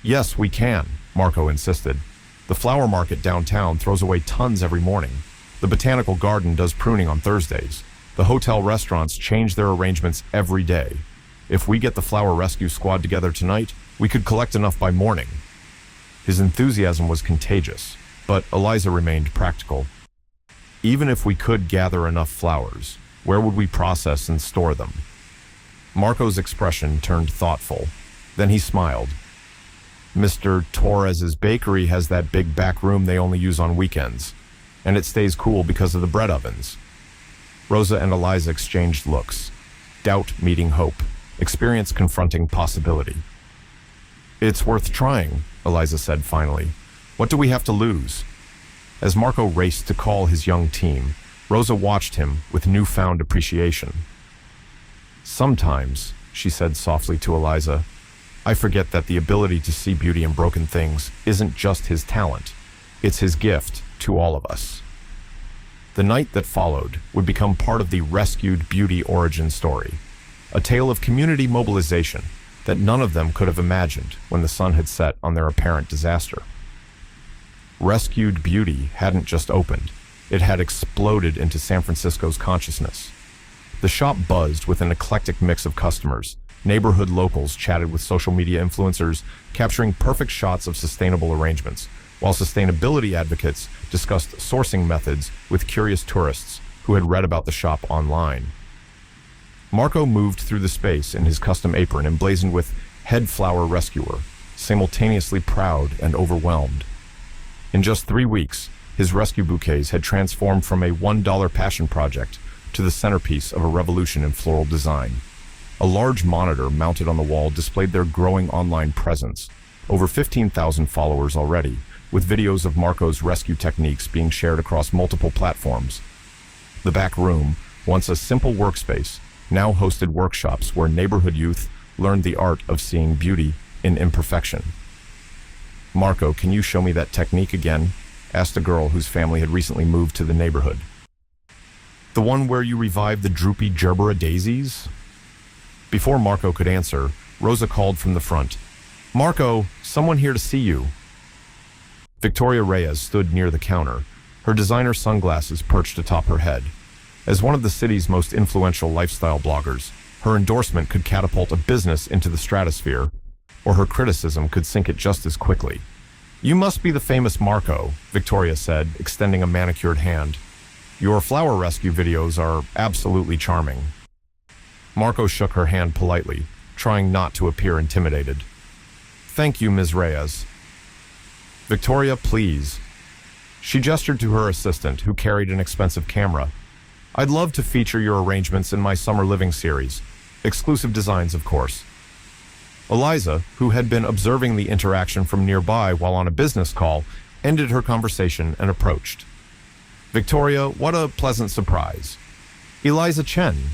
Speaker 1: "Yes, we can," Marco insisted. "The flower market downtown throws away tons every morning. The botanical garden does pruning on Thursdays. The hotel restaurants change their arrangements every day. If we get the flower rescue squad together tonight, we could collect enough by morning." His enthusiasm was contagious, but Eliza remained practical. "Even if we could gather enough flowers, where would we process and store them?" Marco's expression turned thoughtful. Then he smiled. "Mr. Torres's bakery has that big back room they only use on weekends, and it stays cool because of the bread ovens." Rosa and Eliza exchanged looks. Doubt meeting hope, experience confronting possibility. "It's worth trying," Eliza said finally. "What do we have to lose?" As Marco raced to call his young team, Rosa watched him with newfound appreciation. "Sometimes," she said softly to Eliza, "I forget that the ability to see beauty in broken things isn't just his talent. It's his gift to all of us." The night that followed would become part of the Rescued Beauty origin story, a tale of community mobilization that none of them could have imagined when the sun had set on their apparent disaster. Rescued Beauty hadn't just opened, it had exploded into San Francisco's consciousness. The shop buzzed with an eclectic mix of customers. Neighborhood locals chatted with social media influencers, capturing perfect shots of sustainable arrangements, while sustainability advocates discussed sourcing methods with curious tourists who had read about the shop online. Marco moved through the space in his custom apron emblazoned with "Head Flower Rescuer," simultaneously proud and overwhelmed. In just 3 weeks, his rescue bouquets had transformed from a $1 passion project to the centerpiece of a revolution in floral design. A large monitor mounted on the wall displayed their growing online presence. Over 15,000 followers already, with videos of Marco's rescue techniques being shared across multiple platforms. The back room, once a simple workspace, now hosted workshops where neighborhood youth learned the art of seeing beauty in imperfection. "Marco, can you show me that technique again?" asked a girl whose family had recently moved to the neighborhood. "The one where you revive the droopy gerbera daisies?" Before Marco could answer, Rosa called from the front. "Marco, someone here to see you." Victoria Reyes stood near the counter, her designer sunglasses perched atop her head. As one of the city's most influential lifestyle bloggers, her endorsement could catapult a business into the stratosphere, or her criticism could sink it just as quickly. "You must be the famous Marco," Victoria said, extending a manicured hand. "Your flower rescue videos are absolutely charming." Marco shook her hand politely, trying not to appear intimidated. "Thank you, Ms. Reyes." "Victoria, please." She gestured to her assistant, who carried an expensive camera. "I'd love to feature your arrangements in my summer living series. Exclusive designs, of course." Eliza, who had been observing the interaction from nearby while on a business call, ended her conversation and approached. "Victoria, what a pleasant surprise." "Eliza Chen."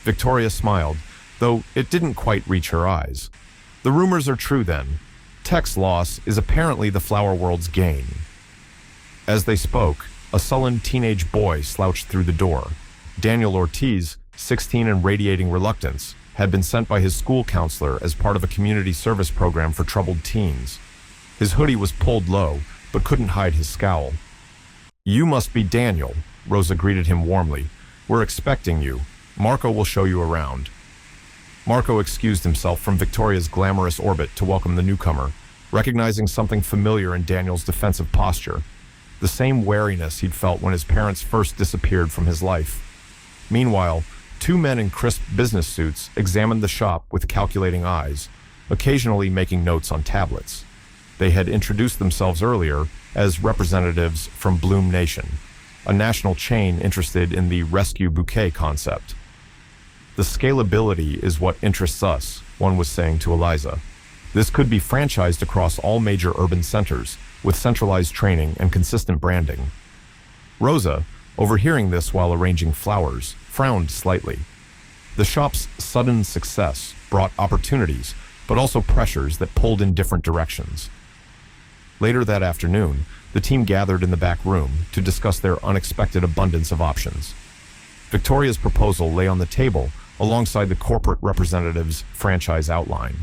Speaker 1: Victoria smiled, though it didn't quite reach her eyes. "The rumors are true then. Tech's loss is apparently the flower world's gain." As they spoke, a sullen teenage boy slouched through the door. Daniel Ortiz, 16 and radiating reluctance, had been sent by his school counselor as part of a community service program for troubled teens. His hoodie was pulled low, but couldn't hide his scowl. "You must be Daniel," Rosa greeted him warmly. "We're expecting you. Marco will show you around." Marco excused himself from Victoria's glamorous orbit to welcome the newcomer, recognizing something familiar in Daniel's defensive posture, the same wariness he'd felt when his parents first disappeared from his life. Meanwhile, two men in crisp business suits examined the shop with calculating eyes, occasionally making notes on tablets. They had introduced themselves earlier as representatives from Bloom Nation, a national chain interested in the rescue bouquet concept. "The scalability is what interests us," one was saying to Eliza. "This could be franchised across all major urban centers, with centralized training and consistent branding." Rosa, overhearing this while arranging flowers, frowned slightly. The shop's sudden success brought opportunities, but also pressures that pulled in different directions. Later that afternoon, the team gathered in the back room to discuss their unexpected abundance of options. Victoria's proposal lay on the table alongside the corporate representative's franchise outline.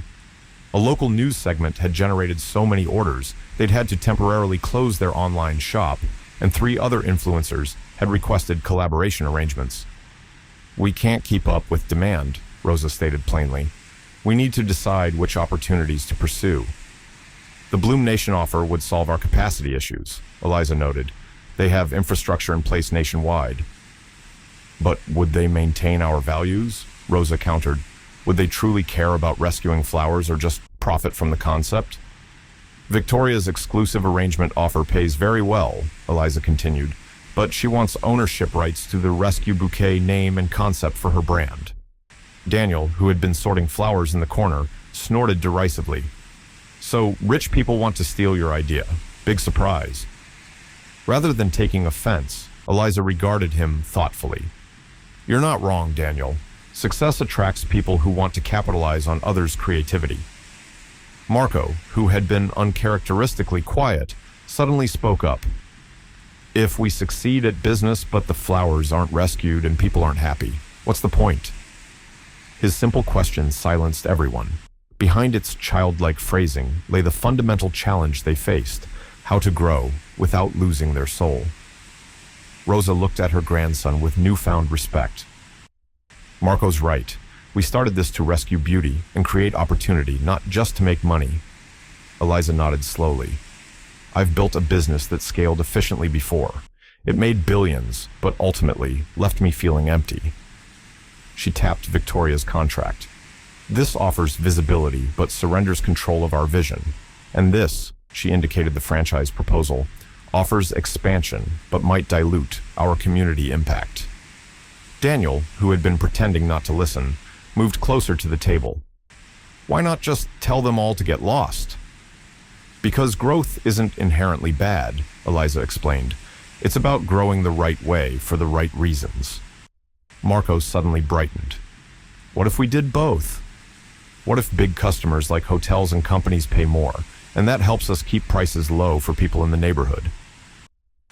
Speaker 1: A local news segment had generated so many orders, they'd had to temporarily close their online shop, and 3 other influencers had requested collaboration arrangements. "We can't keep up with demand," Rosa stated plainly. "We need to decide which opportunities to pursue." "The Bloom Nation offer would solve our capacity issues," Eliza noted. "They have infrastructure in place nationwide." "But would they maintain our values?" Rosa countered. "Would they truly care about rescuing flowers or just profit from the concept?" "Victoria's exclusive arrangement offer pays very well," Eliza continued, "but she wants ownership rights to the rescue bouquet name and concept for her brand." Daniel, who had been sorting flowers in the corner, snorted derisively. "So rich people want to steal your idea. Big surprise." Rather than taking offense, Eliza regarded him thoughtfully. "You're not wrong, Daniel. Success attracts people who want to capitalize on others' creativity." Marco, who had been uncharacteristically quiet, suddenly spoke up. "If we succeed at business but the flowers aren't rescued and people aren't happy, what's the point?" His simple question silenced everyone. Behind its childlike phrasing lay the fundamental challenge they faced: how to grow without losing their soul. Rosa looked at her grandson with newfound respect. "Marco's right. We started this to rescue beauty and create opportunity, not just to make money." Eliza nodded slowly. "I've built a business that scaled efficiently before. It made billions, but ultimately left me feeling empty." She tapped Victoria's contract. "This offers visibility, but surrenders control of our vision. And this," she indicated the franchise proposal, "offers expansion, but might dilute our community impact." Daniel, who had been pretending not to listen, moved closer to the table. Why not just tell them all to get lost? Because growth isn't inherently bad, Eliza explained. It's about growing the right way for the right reasons. Marco suddenly brightened. What if we did both? What if big customers like hotels and companies pay more, and that helps us keep prices low for people in the neighborhood?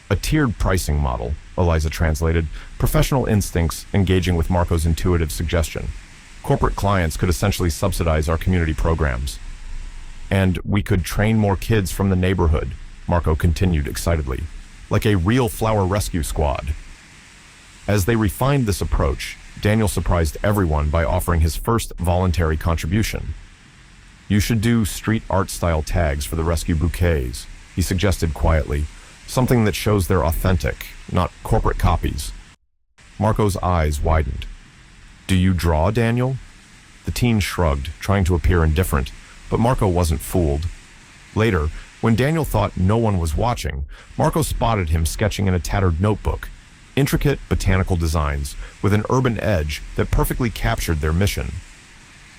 Speaker 1: A tiered pricing model, Eliza translated, professional instincts engaging with Marco's intuitive suggestion. Corporate clients could essentially subsidize our community programs. And we could train more kids from the neighborhood, Marco continued excitedly, like a real flower rescue squad. As they refined this approach, Daniel surprised everyone by offering his first voluntary contribution. You should do street art style tags for the rescue bouquets, he suggested quietly, something that shows they're authentic, not corporate copies. Marco's eyes widened. Do you draw, Daniel? The teen shrugged, trying to appear indifferent, but Marco wasn't fooled. Later, when Daniel thought no one was watching, Marco spotted him sketching in a tattered notebook, intricate botanical designs with an urban edge that perfectly captured their mission.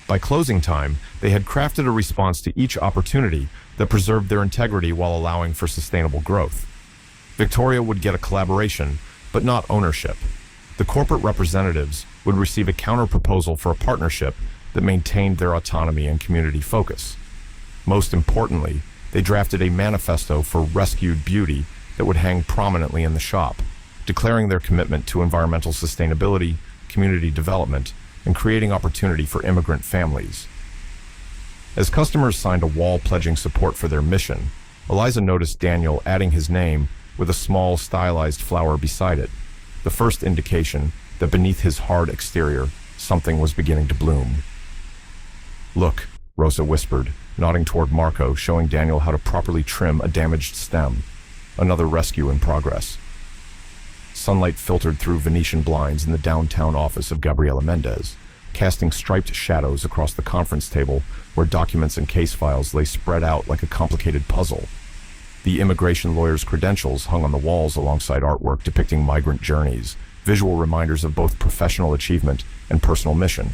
Speaker 1: By closing time, they had crafted a response to each opportunity that preserved their integrity while allowing for sustainable growth. Victoria would get a collaboration, but not ownership. The corporate representatives would receive a counter-proposal for a partnership that maintained their autonomy and community focus. Most importantly, they drafted a manifesto for rescued beauty that would hang prominently in the shop, declaring their commitment to environmental sustainability, community development, and creating opportunity for immigrant families. As customers signed a wall pledging support for their mission, Eliza noticed Daniel adding his name with a small, stylized flower beside it, the first indication that beneath his hard exterior, something was beginning to bloom. Look, Rosa whispered, nodding toward Marco, showing Daniel how to properly trim a damaged stem. Another rescue in progress. Sunlight filtered through Venetian blinds in the downtown office of Gabriela Mendez, casting striped shadows across the conference table where documents and case files lay spread out like a complicated puzzle. The immigration lawyer's credentials hung on the walls alongside artwork depicting migrant journeys, visual reminders of both professional achievement and personal mission.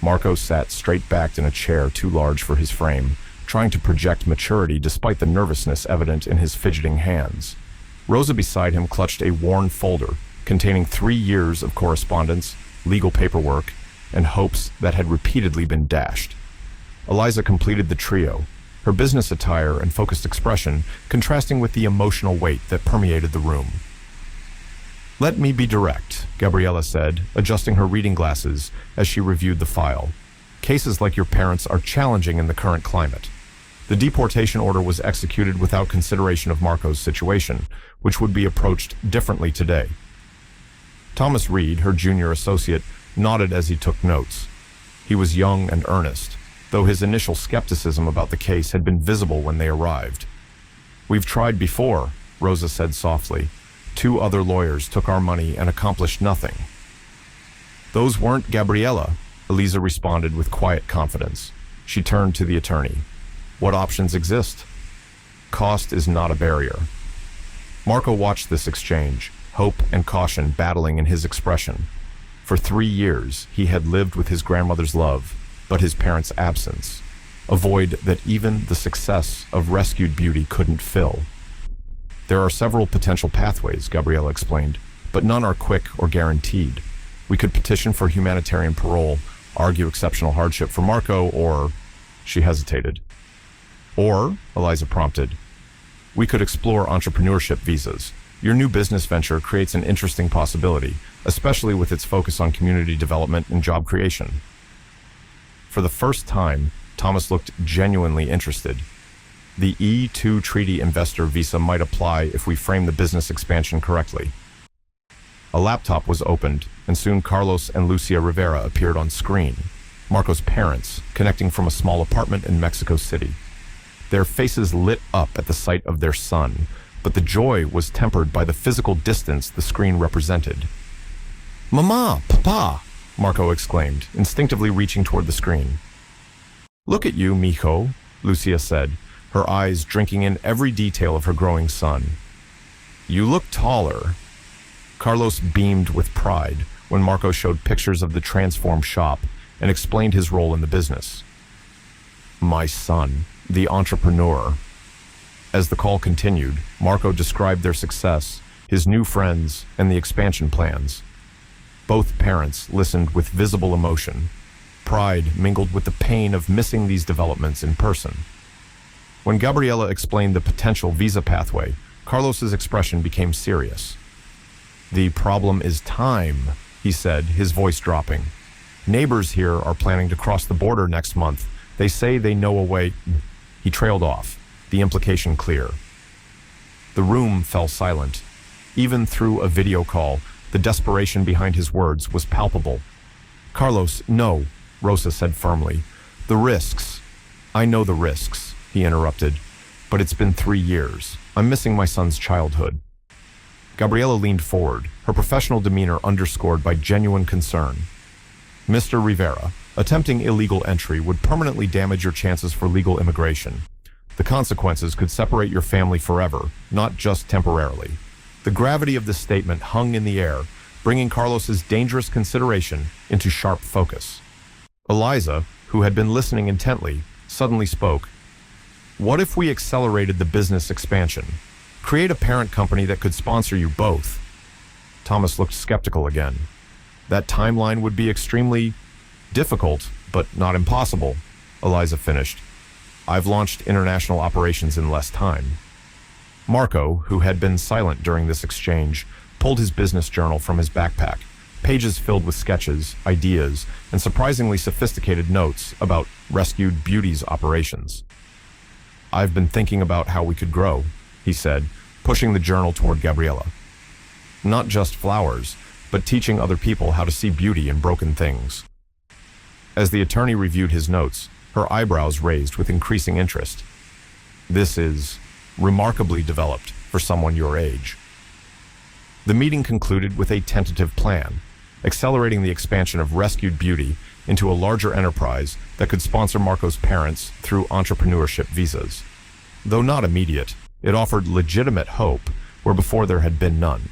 Speaker 1: Marco sat straight-backed in a chair too large for his frame, trying to project maturity despite the nervousness evident in his fidgeting hands. Rosa beside him clutched a worn folder containing 3 years of correspondence, legal paperwork, and hopes that had repeatedly been dashed. Eliza completed the trio, her business attire and focused expression contrasting with the emotional weight that permeated the room. Let me be direct, Gabriela said, adjusting her reading glasses as she reviewed the file. Cases like your parents are challenging in the current climate. The deportation order was executed without consideration of Marco's situation, which would be approached differently today. Thomas Reed, her junior associate, nodded as he took notes. He was young and earnest, though his initial skepticism about the case had been visible when they arrived. We've tried before, Rosa said softly. 2 other lawyers took our money and accomplished nothing. Those weren't Gabriela, Eliza responded with quiet confidence. She turned to the attorney. What options exist? Cost is not a barrier. Marco watched this exchange, hope and caution battling in his expression. For 3 years, he had lived with his grandmother's love, but his parents' absence, a void that even the success of rescued beauty couldn't fill. There are several potential pathways, Gabriela explained, but none are quick or guaranteed. We could petition for humanitarian parole, argue exceptional hardship for Marco, or... She hesitated. Or, Eliza prompted, we could explore entrepreneurship visas. Your new business venture creates an interesting possibility, especially with its focus on community development and job creation. For the first time, Thomas looked genuinely interested. The E2 Treaty Investor visa might apply if we frame the business expansion correctly. A laptop was opened, and soon Carlos and Lucia Rivera appeared on screen, Marco's parents, connecting from a small apartment in Mexico City. Their faces lit up at the sight of their son, but the joy was tempered by the physical distance the screen represented. Mama, Papa, Marco exclaimed, instinctively reaching toward the screen. Look at you, mijo, Lucia said, her eyes drinking in every detail of her growing son. You look taller. Carlos beamed with pride, when Marco showed pictures of the transformed shop and explained his role in the business. "My son, the entrepreneur." As the call continued, Marco described their success, his new friends, and the expansion plans. Both parents listened with visible emotion. Pride mingled with the pain of missing these developments in person. When Gabriela explained the potential visa pathway, Carlos's expression became serious. "The problem is time," he said, his voice dropping. "Neighbors here are planning to cross the border next month. They say they know a way—" He trailed off, the implication clear. The room fell silent. Even through a video call, the desperation behind his words was palpable. "Carlos, no," Rosa said firmly. "The risks." "I know the risks," he interrupted. "But it's been 3 years. I'm missing my son's childhood." Gabriela leaned forward, her professional demeanor underscored by genuine concern. "Mr. Rivera, attempting illegal entry would permanently damage your chances for legal immigration. The consequences could separate your family forever, not just temporarily." The gravity of this statement hung in the air, bringing Carlos's dangerous consideration into sharp focus. Eliza, who had been listening intently, suddenly spoke. "What if we accelerated the business expansion? Create a parent company that could sponsor you both." Thomas looked skeptical again. "That timeline would be extremely difficult, but not impossible," Eliza finished. "I've launched international operations in less time." Marco, who had been silent during this exchange, pulled his business journal from his backpack, pages filled with sketches, ideas, and surprisingly sophisticated notes about Rescued Beauty's operations. "I've been thinking about how we could grow," he said, pushing the journal toward Gabriela. "Not just flowers, but teaching other people how to see beauty in broken things." As the attorney reviewed his notes, her eyebrows raised with increasing interest. "This is remarkably developed for someone your age." The meeting concluded with a tentative plan, accelerating the expansion of Rescued Beauty into a larger enterprise that could sponsor Marco's parents through entrepreneurship visas. Though not immediate, it offered legitimate hope where before there had been none.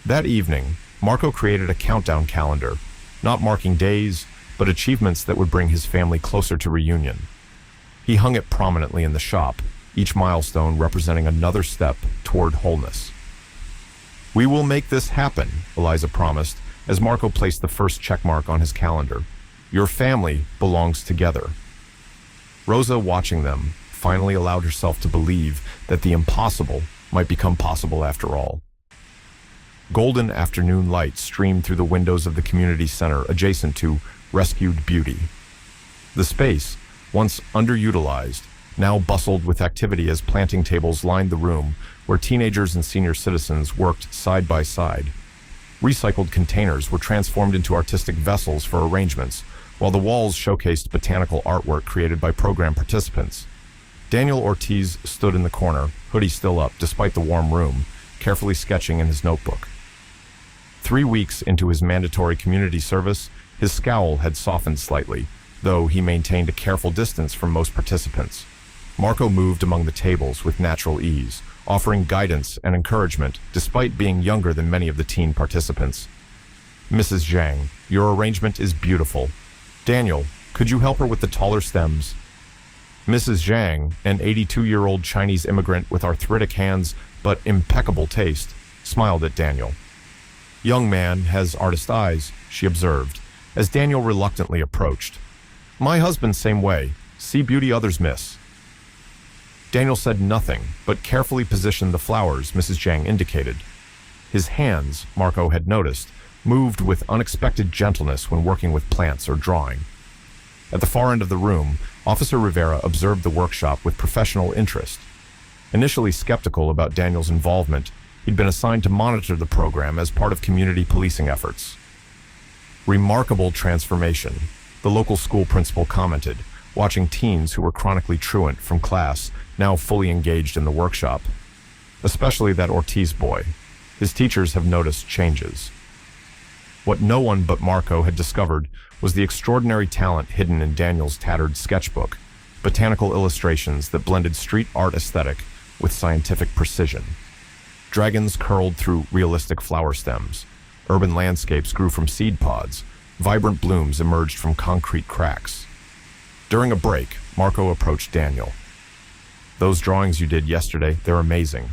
Speaker 1: That evening, Marco created a countdown calendar, not marking days, but achievements that would bring his family closer to reunion. He hung it prominently in the shop, each milestone representing another step toward wholeness. "We will make this happen," Eliza promised, as Marco placed the first checkmark on his calendar. "Your family belongs together." Rosa, watching them, finally allowed herself to believe that the impossible might become possible after all. Golden afternoon light streamed through the windows of the community center adjacent to Rescued Beauty. The space, once underutilized, now bustled with activity as planting tables lined the room where teenagers and senior citizens worked side by side. Recycled containers were transformed into artistic vessels for arrangements, while the walls showcased botanical artwork created by program participants. Daniel Ortiz stood in the corner, hoodie still up despite the warm room, carefully sketching in his notebook. 3 weeks into his mandatory community service, his scowl had softened slightly, though he maintained a careful distance from most participants. Marco moved among the tables with natural ease, offering guidance and encouragement despite being younger than many of the teen participants. "Mrs. Zhang, your arrangement is beautiful. Daniel, could you help her with the taller stems?" Mrs. Zhang, an 82-year-old Chinese immigrant with arthritic hands but impeccable taste, smiled at Daniel. "Young man has artist eyes," she observed, as Daniel reluctantly approached. "My husband same way. See beauty others miss." Daniel said nothing, but carefully positioned the flowers Mrs. Zhang indicated. His hands, Marco had noticed, moved with unexpected gentleness when working with plants or drawing. At the far end of the room, Officer Rivera observed the workshop with professional interest. Initially skeptical about Daniel's involvement, he'd been assigned to monitor the program as part of community policing efforts. "Remarkable transformation," the local school principal commented, watching teens who were chronically truant from class now fully engaged in the workshop. Especially that Ortiz boy. His teachers have noticed changes. What no one but Marco had discovered was the extraordinary talent hidden in Daniel's tattered sketchbook, botanical illustrations that blended street art aesthetic with scientific precision. Dragons curled through realistic flower stems, Urban landscapes grew from seed pods. Vibrant blooms emerged from concrete cracks. During a break, Marco approached Daniel. "Those drawings you did yesterday, they're amazing.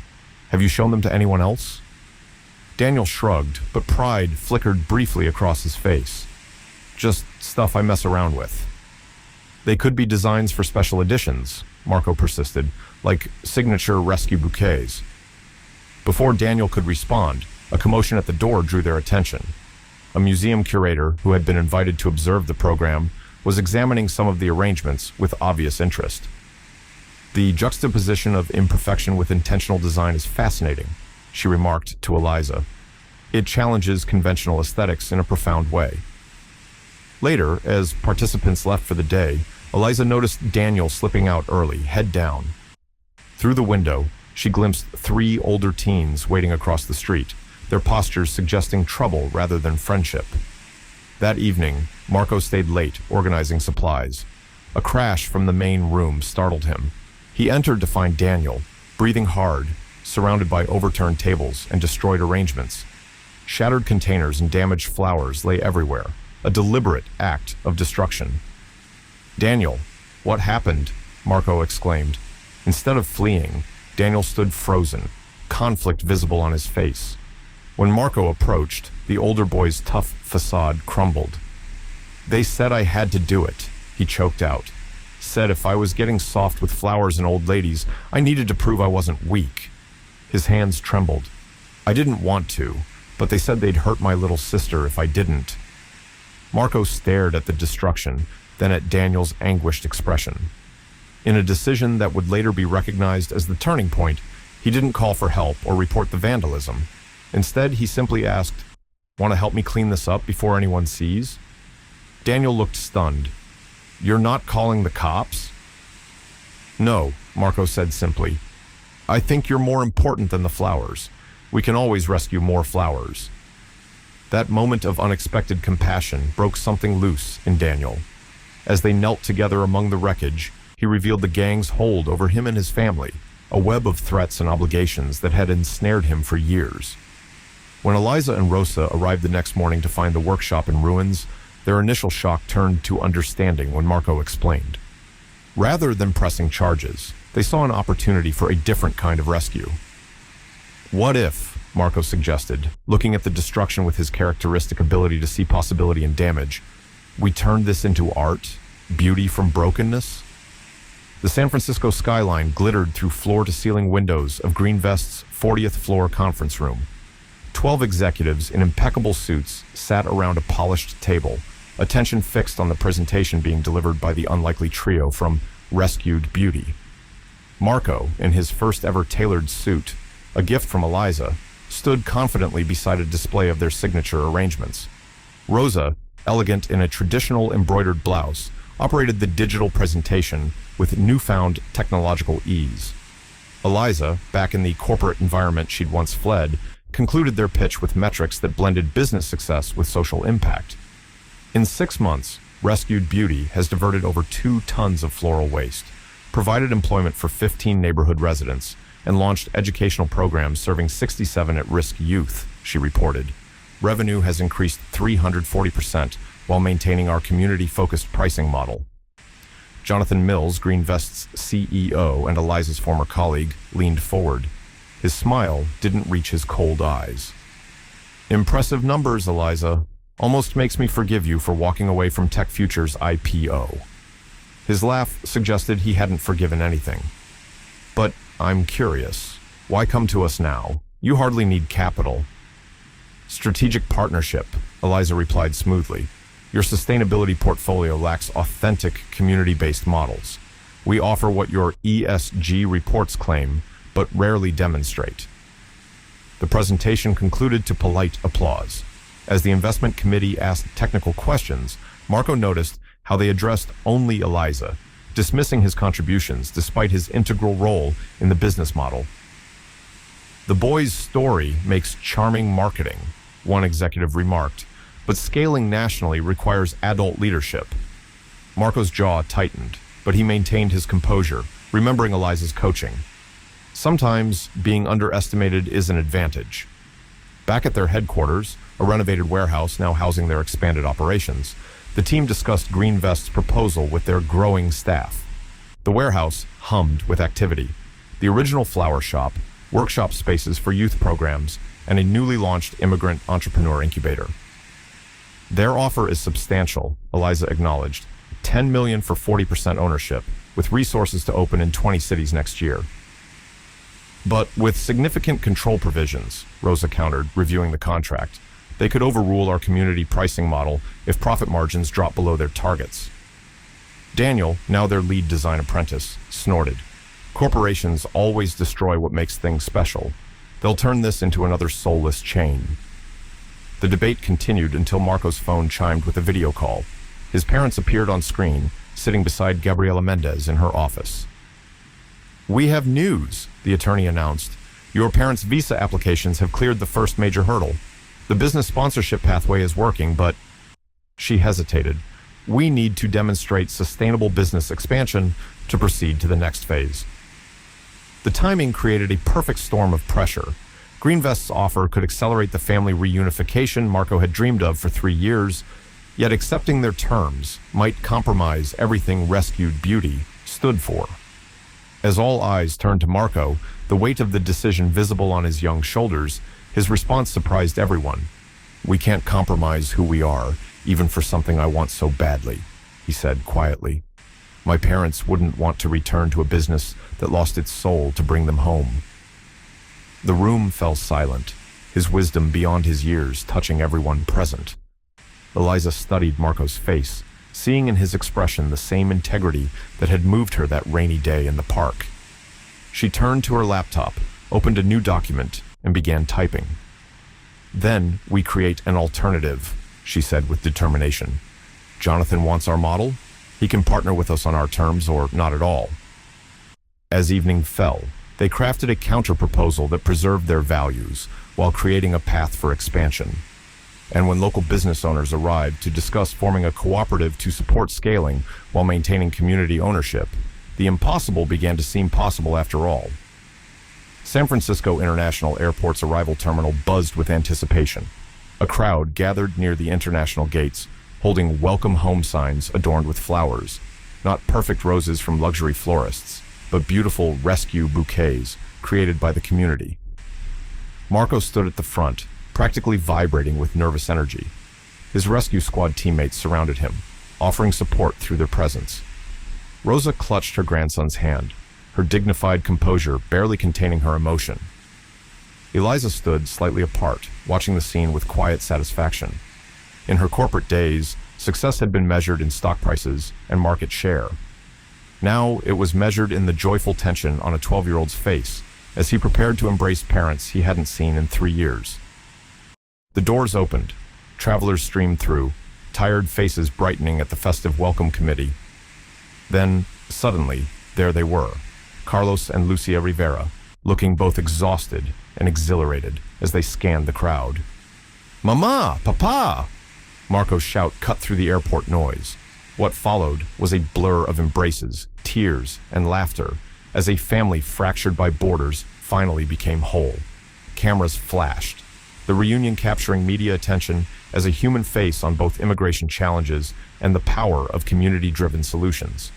Speaker 1: Have you shown them to anyone else?" Daniel shrugged, but pride flickered briefly across his face. "Just stuff I mess around with." "They could be designs for special editions," Marco persisted, "like signature rescue bouquets." Before Daniel could respond, a commotion at the door drew their attention. A museum curator, who had been invited to observe the program, was examining some of the arrangements with obvious interest. "The juxtaposition of imperfection with intentional design is fascinating," she remarked to Eliza. "It challenges conventional aesthetics in a profound way." Later, as participants left for the day, Eliza noticed Daniel slipping out early, head down. Through the window, she glimpsed 3 older teens waiting across the street, their postures suggesting trouble rather than friendship. That evening, Marco stayed late, organizing supplies. A crash from the main room startled him. He entered to find Daniel, breathing hard, surrounded by overturned tables and destroyed arrangements. Shattered containers and damaged flowers lay everywhere, a deliberate act of destruction. "Daniel, what happened?" Marco exclaimed. Instead of fleeing, Daniel stood frozen, conflict visible on his face. When Marco approached, the older boy's tough facade crumbled. "They said I had to do it," he choked out. "Said if I was getting soft with flowers and old ladies, I needed to prove I wasn't weak." His hands trembled. "I didn't want to, but they said they'd hurt my little sister if I didn't." Marco stared at the destruction, then at Daniel's anguished expression. In a decision that would later be recognized as the turning point, he didn't call for help or report the vandalism. Instead, he simply asked, "Want to help me clean this up before anyone sees?" Daniel looked stunned. "You're not calling the cops?" "No," Marco said simply. "I think you're more important than the flowers. We can always rescue more flowers." That moment of unexpected compassion broke something loose in Daniel. As they knelt together among the wreckage, he revealed the gang's hold over him and his family, a web of threats and obligations that had ensnared him for years. When Eliza and Rosa arrived the next morning to find the workshop in ruins, their initial shock turned to understanding when Marco explained. Rather than pressing charges, they saw an opportunity for a different kind of rescue. "What if," Marco suggested, looking at the destruction with his characteristic ability to see possibility in damage, "we turned this into art, beauty from brokenness?" The San Francisco skyline glittered through floor-to-ceiling windows of Greenvest's 40th floor conference room. 12 executives in impeccable suits sat around a polished table, attention fixed on the presentation being delivered by the unlikely trio from Rescued Beauty. Marco, in his first-ever tailored suit, a gift from Eliza, stood confidently beside a display of their signature arrangements. Rosa, elegant in a traditional embroidered blouse, operated the digital presentation with newfound technological ease. Eliza, back in the corporate environment she'd once fled, concluded their pitch with metrics that blended business success with social impact. In 6 months, Rescued Beauty has diverted over 2 tons of floral waste, provided employment for 15 neighborhood residents, and launched educational programs serving 67 at-risk youth, she reported. Revenue has increased 340% while maintaining our community-focused pricing model. Jonathan Mills, Greenvest's CEO and Eliza's former colleague, leaned forward. His smile didn't reach his cold eyes. "Impressive numbers, Eliza. Almost makes me forgive you for walking away from Tech Future's IPO." His laugh suggested he hadn't forgiven anything. "But I'm curious. Why come to us now? You hardly need capital." "Strategic partnership," Eliza replied smoothly. "Your sustainability portfolio lacks authentic community-based models. We offer what your ESG reports claim, but rarely demonstrate." The presentation concluded to polite applause. As the investment committee asked technical questions, Marco noticed how they addressed only Eliza, dismissing his contributions despite his integral role in the business model. "The boy's story makes charming marketing," one executive remarked, "but scaling nationally requires adult leadership." Marco's jaw tightened, but he maintained his composure, remembering Eliza's coaching. Sometimes being underestimated is an advantage. Back at their headquarters, a renovated warehouse now housing their expanded operations, the team discussed Greenvest's proposal with their growing staff. The warehouse hummed with activity. The original flower shop, workshop spaces for youth programs, and a newly launched immigrant entrepreneur incubator. Their offer is substantial, Eliza acknowledged. $10 million for 40% ownership, with resources to open in 20 cities next year. But with significant control provisions, Rosa countered, reviewing the contract. They could overrule our community pricing model if profit margins drop below their targets. Daniel, now their lead design apprentice, snorted. Corporations always destroy what makes things special. They'll turn this into another soulless chain. The debate continued until Marco's phone chimed with a video call. His parents appeared on screen, sitting beside Gabriela Mendez in her office. "We have news," the attorney announced. "Your parents' visa applications have cleared the first major hurdle. The business sponsorship pathway is working, but..." She hesitated. "We need to demonstrate sustainable business expansion to proceed to the next phase." The timing created a perfect storm of pressure. Greenvest's offer could accelerate the family reunification Marco had dreamed of for 3 years, yet accepting their terms might compromise everything Rescued Beauty stood for. As all eyes turned to Marco, the weight of the decision visible on his young shoulders, his response surprised everyone. "We can't compromise who we are, even for something I want so badly," he said quietly. "My parents wouldn't want to return to a business that lost its soul to bring them home." The room fell silent, his wisdom beyond his years touching everyone present. Eliza studied Marco's face, seeing in his expression the same integrity that had moved her that rainy day in the park. She turned to her laptop, opened a new document, and began typing. "Then we create an alternative," she said with determination. "Jonathan wants our model. He can partner with us on our terms or not at all." As evening fell, they crafted a counter-proposal that preserved their values while creating a path for expansion. And when local business owners arrived to discuss forming a cooperative to support scaling while maintaining community ownership, the impossible began to seem possible after all. San Francisco International Airport's arrival terminal buzzed with anticipation. A crowd gathered near the international gates, holding welcome home signs adorned with flowers, not perfect roses from luxury florists, but beautiful rescue bouquets created by the community. Marco stood at the front, practically vibrating with nervous energy. His rescue squad teammates surrounded him, offering support through their presence. Rosa clutched her grandson's hand, her dignified composure barely containing her emotion. Eliza stood slightly apart, watching the scene with quiet satisfaction. In her corporate days, success had been measured in stock prices and market share. Now it was measured in the joyful tension on a 12-year-old's face as he prepared to embrace parents he hadn't seen in 3 years. The doors opened. Travelers streamed through, tired faces brightening at the festive welcome committee. Then, suddenly, there they were, Carlos and Lucia Rivera, looking both exhausted and exhilarated as they scanned the crowd. "Mama! Papa!" Marco's shout cut through the airport noise. What followed was a blur of embraces, tears, and laughter as a family fractured by borders finally became whole. Cameras flashed, the reunion capturing media attention as a human face on both immigration challenges and the power of community-driven solutions.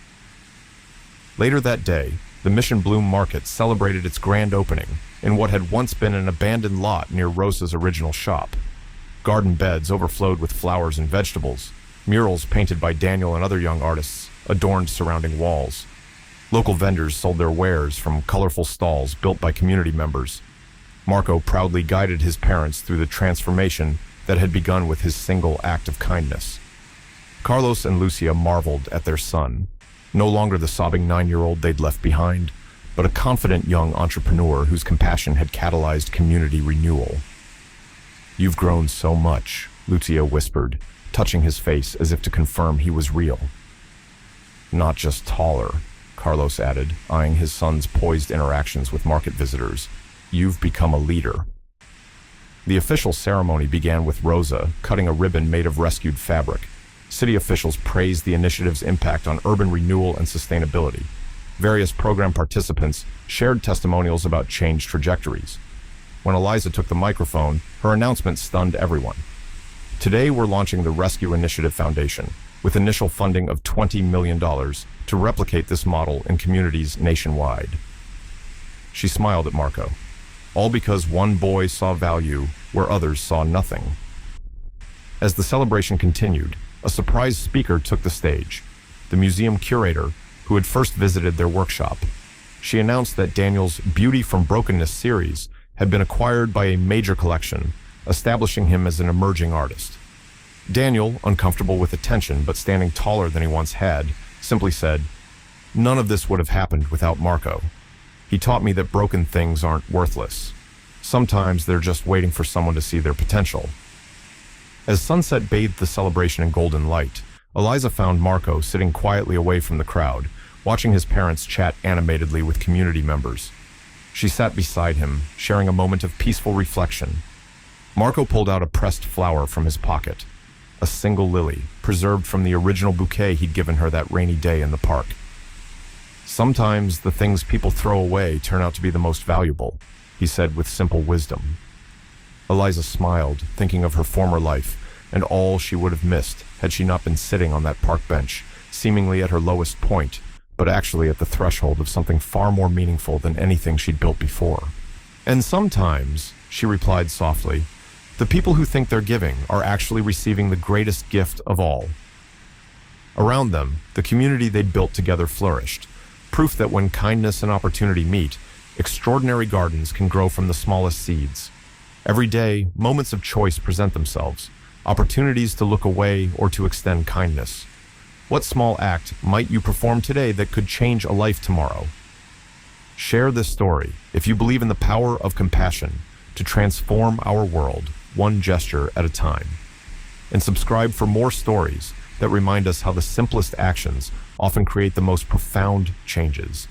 Speaker 1: Later that day, the Mission Bloom Market celebrated its grand opening in what had once been an abandoned lot near Rosa's original shop. Garden beds overflowed with flowers and vegetables. Murals painted by Daniel and other young artists adorned surrounding walls. Local vendors sold their wares from colorful stalls built by community members. Marco proudly guided his parents through the transformation that had begun with his single act of kindness. Carlos and Lucia marveled at their son, no longer the sobbing 9-year-old they'd left behind, but a confident young entrepreneur whose compassion had catalyzed community renewal. "You've grown so much," Lucia whispered, touching his face as if to confirm he was real. "Not just taller," Carlos added, eyeing his son's poised interactions with market visitors. "You've become a leader." The official ceremony began with Rosa cutting a ribbon made of rescued fabric. City officials praised the initiative's impact on urban renewal and sustainability. Various program participants shared testimonials about changed trajectories. When Eliza took the microphone, her announcement stunned everyone. Today, we're launching the Rescue Initiative Foundation, with initial funding of $20 million to replicate this model in communities nationwide. She smiled at Marco, all because one boy saw value where others saw nothing. As the celebration continued, a surprise speaker took the stage, the museum curator who had first visited their workshop. She announced that Daniel's Beauty from Brokenness series had been acquired by a major collection, establishing him as an emerging artist. Daniel, uncomfortable with attention but standing taller than he once had, simply said, "None of this would have happened without Marco. He taught me that broken things aren't worthless. Sometimes they're just waiting for someone to see their potential." As sunset bathed the celebration in golden light, Eliza found Marco sitting quietly away from the crowd, watching his parents chat animatedly with community members. She sat beside him, sharing a moment of peaceful reflection. Marco pulled out a pressed flower from his pocket, a single lily, preserved from the original bouquet he'd given her that rainy day in the park. "Sometimes the things people throw away turn out to be the most valuable," he said with simple wisdom. Eliza smiled, thinking of her former life and all she would have missed had she not been sitting on that park bench, seemingly at her lowest point, but actually at the threshold of something far more meaningful than anything she'd built before. "And sometimes," she replied softly, "the people who think they're giving are actually receiving the greatest gift of all." Around them, the community they'd built together flourished, proof that when kindness and opportunity meet, extraordinary gardens can grow from the smallest seeds. Every day, moments of choice present themselves, opportunities to look away or to extend kindness. What small act might you perform today that could change a life tomorrow? Share this story if you believe in the power of compassion to transform our world, one gesture at a time. And subscribe for more stories that remind us how the simplest actions often create the most profound changes.